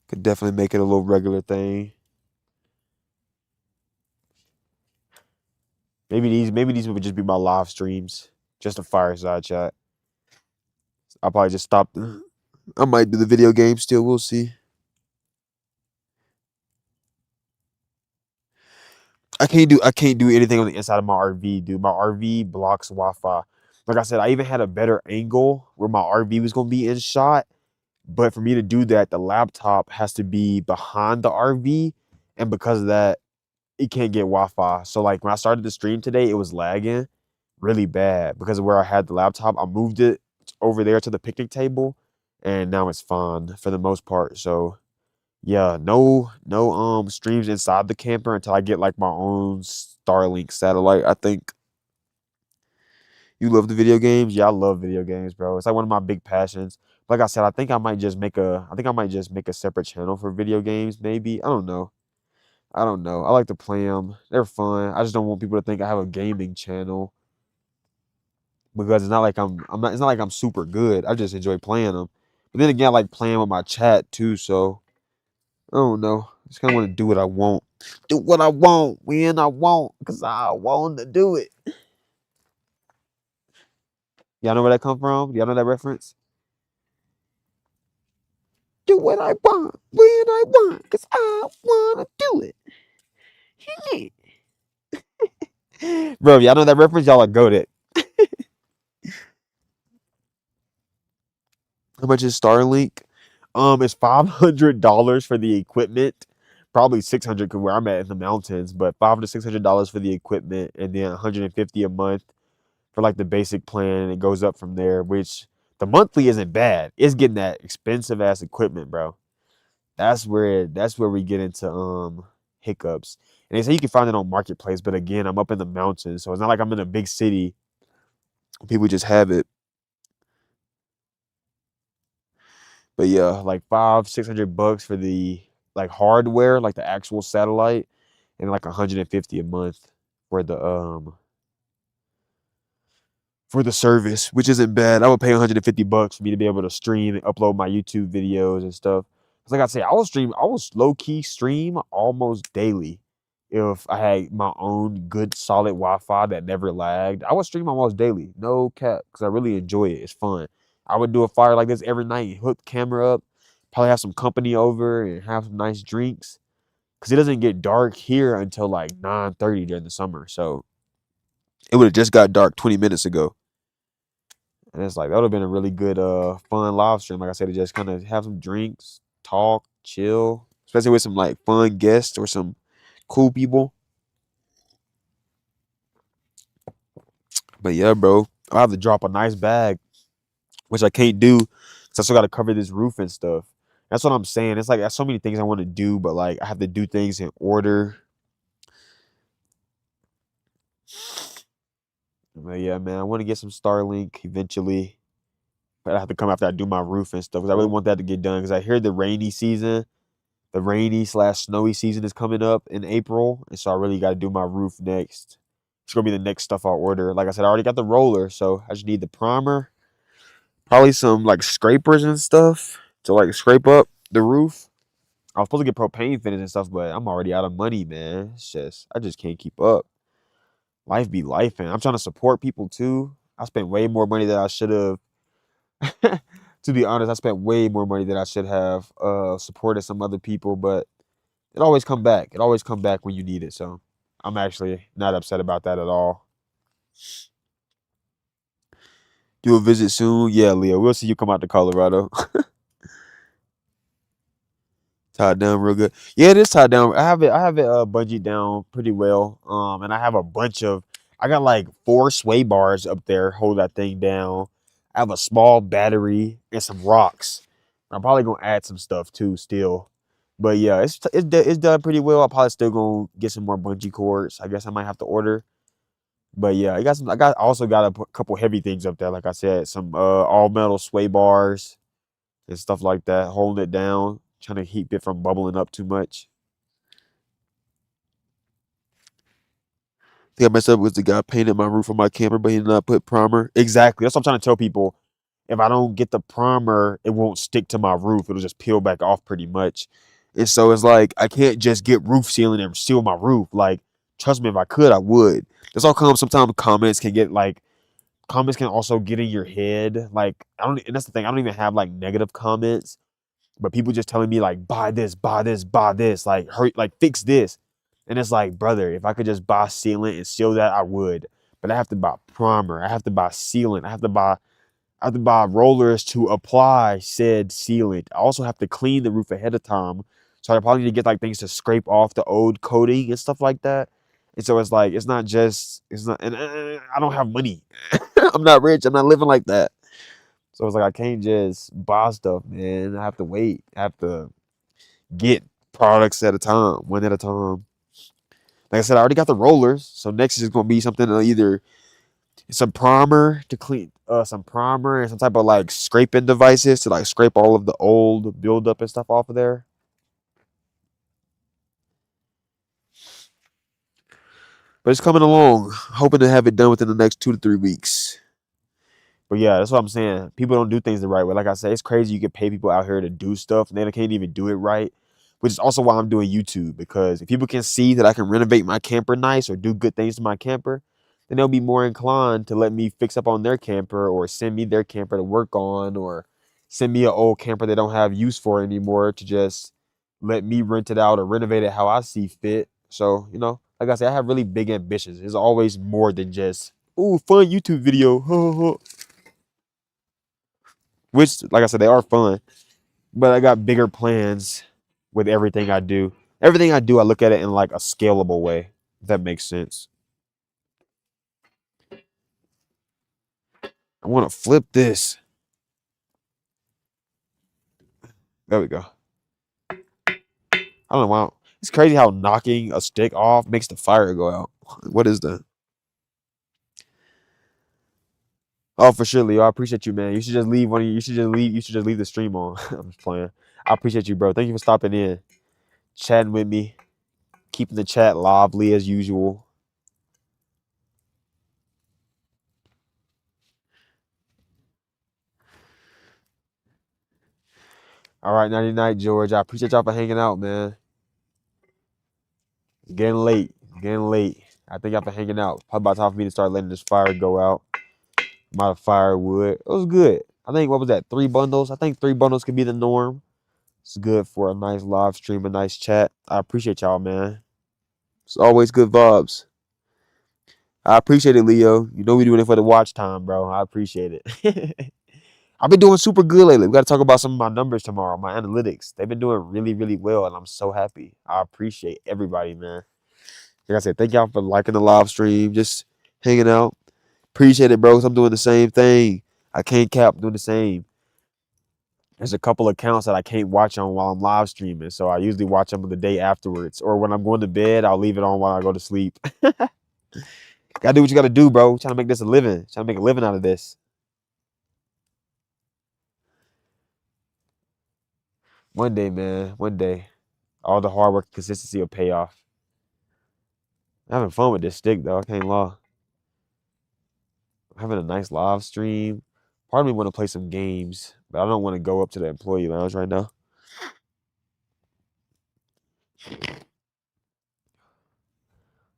Could definitely make it a little regular thing. Maybe these would just be my live streams. Just a fireside chat. I'll probably just stop. I might do the video game still. We'll see. I can't do anything on the inside of my RV, dude. My RV blocks Wi-Fi. Like I said, I even had a better angle where my RV was gonna be in shot. But for me to do that, the laptop has to be behind the RV, and because of that, it can't get Wi-Fi. So like when I started the stream today, it was lagging really bad because of where I had the laptop. I moved it over there to the picnic table, and now it's fine for the most part. So yeah, no streams inside the camper until I get like my own Starlink satellite. I think you love the video games. Yeah, I love video games, bro. It's like one of my big passions. Like I said, I think I might just make a separate channel for video games. Maybe I don't know. I don't know. I like to play them. They're fun. I just don't want people to think I have a gaming channel because it's not like I'm not. It's not like I'm super good. I just enjoy playing them. But then again, I like playing with my chat too. So I don't know. I just kind of want to do what I want. Do what I want when I want because I want to do it. Y'all know where that come from? Y'all know that reference? Do what I want when I want because I want to do it. Bro, y'all know that reference? Y'all are goated. How much is Starlink? It's $500 for the equipment. Probably 600 because where I'm at in the mountains, but $500 to $600 for the equipment, and then 150 a month for like the basic plan, and it goes up from there. Which the monthly isn't bad. It's getting that expensive ass equipment, bro. That's where we get into hiccups. And they say you can find it on marketplace, but again, I'm up in the mountains, so it's not like I'm in a big city. People just have it. But yeah, like 500-600 bucks for the like hardware, like the actual satellite, and like 150 a month for the service, which isn't bad. I would pay 150 bucks for me to be able to stream and upload my YouTube videos and stuff. 'Cause like I say, I was low key stream almost daily. If I had my own good solid Wi-Fi that never lagged, I would stream almost daily. No cap, because I really enjoy it. It's fun. I would do a fire like this every night, hook the camera up, probably have some company over and have some nice drinks. Cause it doesn't get dark here until like 9:30 during the summer. So it would have just got dark 20 minutes ago. And it's like that would have been a really good fun live stream. Like I said, to just kind of have some drinks, talk, chill, especially with some like fun guests or some cool people. But yeah, bro, I have to drop a nice bag, which I can't do because I still got to cover this roof and stuff. That's what I'm saying. It's like there's so many things I want to do, but like I have to do things in order. But yeah, man, I want to get some Starlink eventually. But I have to come after I do my roof and stuff because I really want that to get done. Because I hear the rainy slash snowy season is coming up in April, and so I really got to do my roof next. It's gonna be the next stuff I'll order. Like I said, I already got the roller, so I just need the primer, probably some like scrapers and stuff to like scrape up the roof. I was supposed to get propane finish and stuff, but I'm already out of money, man. I just can't keep up. Life be life, and I'm trying to support people too. I spent way more money than I should have. To be honest, I spent way more money than I should have. Supported some other people, but it always come back. It always come back when you need it. So I'm actually not upset about that at all. Do a visit soon. Yeah, Leo. We'll see you come out to Colorado. Tied down real good. Yeah, it is tied down. I have it bungee down pretty well. And I have a bunch of I got like 4 sway bars up there, hold that thing down. I have a small battery and some rocks. I'm probably gonna add some stuff too still. But yeah, it's done pretty well. I'm probably still gonna get some more bungee cords. I guess I might have to order. But yeah, I also got a couple heavy things up there. Like I said, some all metal sway bars and stuff like that, holding it down, trying to keep it from bubbling up too much. I think I messed up was the guy painted my roof on my camera, but he did not put primer. Exactly. That's what I'm trying to tell people. If I don't get the primer, it won't stick to my roof. It'll just peel back off pretty much. And so it's like I can't just get roof sealing and seal my roof. Like, trust me, if I could, I would. That's all comes sometimes comments can also get in your head. Like, I don't and that's the thing. I don't even have like negative comments, but people just telling me like buy this, buy this, buy this, like hurry, like fix this. And it's like, brother, if I could just buy sealant and seal that, I would. But I have to buy primer. I have to buy sealant. I have to buy rollers to apply said sealant. I also have to clean the roof ahead of time. So I probably need to get like things to scrape off the old coating and stuff like that. And so it's like it's not and I don't have money. I'm not rich. I'm not living like that. So it's like I can't just buy stuff, man. I have to wait. I have to get products at a time, one at a time. Like I said, I already got the rollers, so next is gonna be something either some primer to clean, some primer and some type of like scraping devices to like scrape all of the old buildup and stuff off of there. But it's coming along. Hoping to have it done within the next 2 to 3 weeks. But yeah, that's what I'm saying. People don't do things the right way. Like I said, it's crazy you can pay people out here to do stuff and they can't even do it right. Which is also why I'm doing YouTube, because if people can see that I can renovate my camper nice or do good things to my camper, then they'll be more inclined to let me fix up on their camper or send me their camper to work on or send me an old camper they don't have use for anymore to just let me rent it out or renovate it how I see fit. So, like I said, I have really big ambitions. It's always more than just, ooh, fun YouTube video. Which, like I said, they are fun. But I got bigger plans with everything I do. Everything I do, I look at it in like a scalable way, if that makes sense. I want to flip this. There we go. I don't know why. It's crazy how knocking a stick off makes the fire go out. What is that? Oh, for sure, Leo. I appreciate you, man. You should just leave one of you. You should just leave. You should just leave the stream on. I'm just playing. I appreciate you, bro. Thank you for stopping in, chatting with me, keeping the chat lively as usual. All right, 99 George. I appreciate y'all for hanging out, man. It's getting late. Getting late. I think after hanging out, probably about time for me to start letting this fire go out. I'm out of firewood. It was good. I think, what was that, 3 bundles? I think 3 bundles could be the norm. It's good for a nice live stream, a nice chat. I appreciate y'all, man. It's always good vibes. I appreciate it, Leo. You know we doing it for the watch time, bro. I appreciate it. I've been doing super good lately. We got to talk about some of my numbers tomorrow, my analytics. They've been doing really, really well, and I'm so happy. I appreciate everybody, man. Like I said, thank y'all for liking the live stream, just hanging out. Appreciate it, bro. I'm doing the same thing. I can't cap doing the same. There's a couple accounts that I can't watch on while I'm live streaming, so I usually watch them the day afterwards. Or when I'm going to bed, I'll leave it on while I go to sleep. Gotta do what you gotta do, bro. Trying to make this a living. Trying to make a living out of this. One day, man. One day. All the hard work and consistency will pay off. I'm having fun with this stick, though. I can't lie. I'm having a nice live stream. Part of me want to play some games, but I don't want to go up to the employee lounge right now.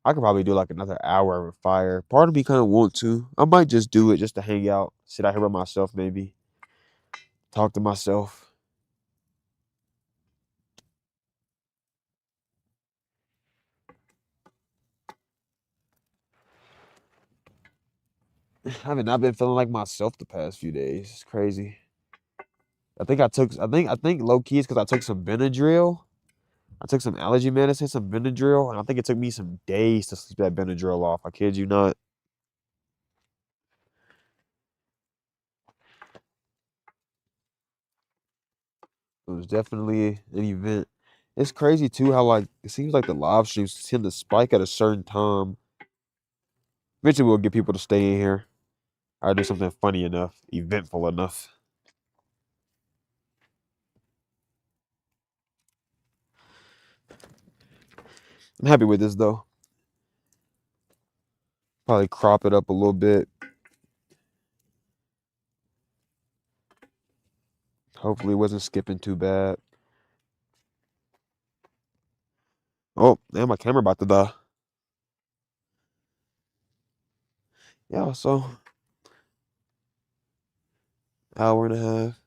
I could probably do like another hour of fire. Part of me kind of want to. I might just do it just to hang out, sit out here by myself, maybe talk to myself. I haven't not been feeling like myself the past few days. It's crazy. I think low key is because I took some Benadryl. I took some allergy medicine, some Benadryl, and I think it took me some days to sleep that Benadryl off. I kid you not. It was definitely an event. It's crazy too how like it seems like the live streams tend to spike at a certain time. Eventually we'll get people to stay in here. I do something funny enough, eventful enough. I'm happy with this though. Probably crop it up a little bit. Hopefully it wasn't skipping too bad. Oh, man, my camera about to die. Yeah, so hour and a half.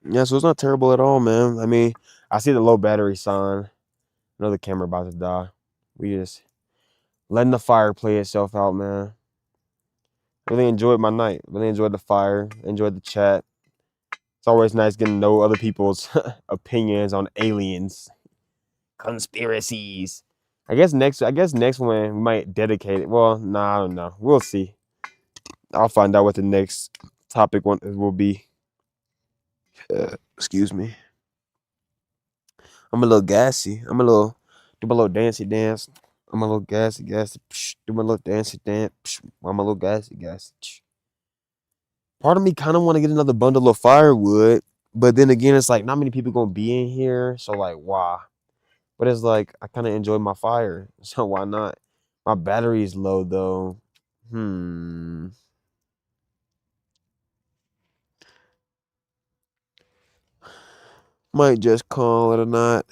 Yeah, so it's not terrible at all, man. I mean, I see the low battery sign. Another camera about to die. We just letting the fire play itself out, man. Really enjoyed my night. Really enjoyed the fire. Enjoyed the chat. It's always nice getting to know other people's opinions on aliens. conspiracies. I guess next one we might dedicate it. Well, nah, I don't know. We'll see. I'll find out what the next topic one will be. Excuse me. I'm a little gassy. Do my little dancey dance. I'm a little gassy, gassy. Psh, do my little dancey dance. Psh, I'm a little gassy, gassy. Psh. Part of me kind of want to get another bundle of firewood, but then again, it's like not many people gonna be in here, so like, why? But it's like I kind of enjoy my fire, so why not? My battery's low though. Hmm. Might just call it a night.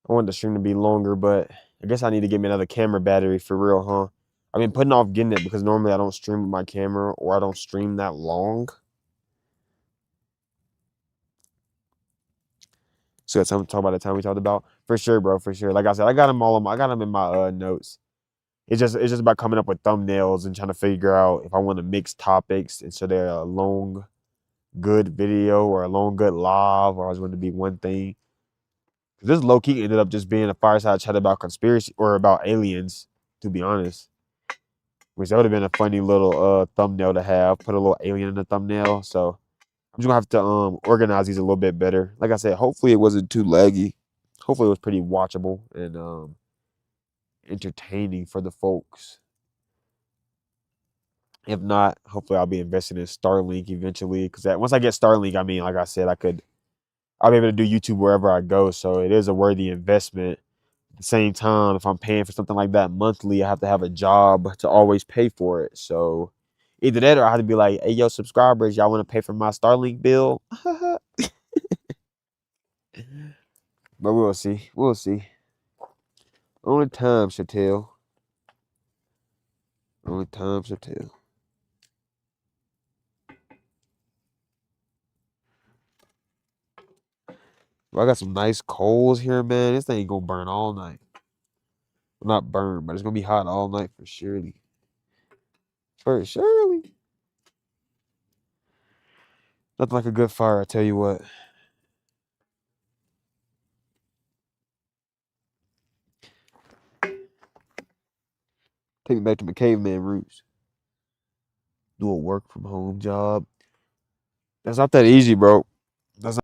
I want the stream to be longer, but I guess I need to get me another camera battery for real, huh? I've been putting off getting it because normally I don't stream with my camera or I don't stream that long. So that's something to talk about the time we talked about. For sure, bro, for sure. Like I said, I got them in my notes. It's just about coming up with thumbnails and trying to figure out if I want to mix topics instead of a long good video or a long good live or I was going to be one thing. This low key ended up just being a fireside chat about conspiracy or about aliens, to be honest. Which that would have been a funny little thumbnail to have. Put a little alien in the thumbnail. So I'm just gonna have to organize these a little bit better. Like I said, hopefully it wasn't too laggy. Hopefully it was pretty watchable and entertaining for the folks. If not, hopefully I'll be investing in Starlink eventually. Because once I get Starlink, I mean, like I said, I'll be able to do YouTube wherever I go. So it is a worthy investment. At the same time, if I'm paying for something like that monthly, I have to have a job to always pay for it. So either that or I have to be like, hey, yo, subscribers, y'all want to pay for my Starlink bill? But we'll see. We'll see. Only time shall tell. Only time shall tell. Well, I got some nice coals here, man. This thing ain't gonna burn all night. Well, not burn, but it's gonna be hot all night for surely. For surely. Nothing like a good fire, I tell you what. Take me back to my caveman roots. Do a work from home job. That's not that easy, bro. That's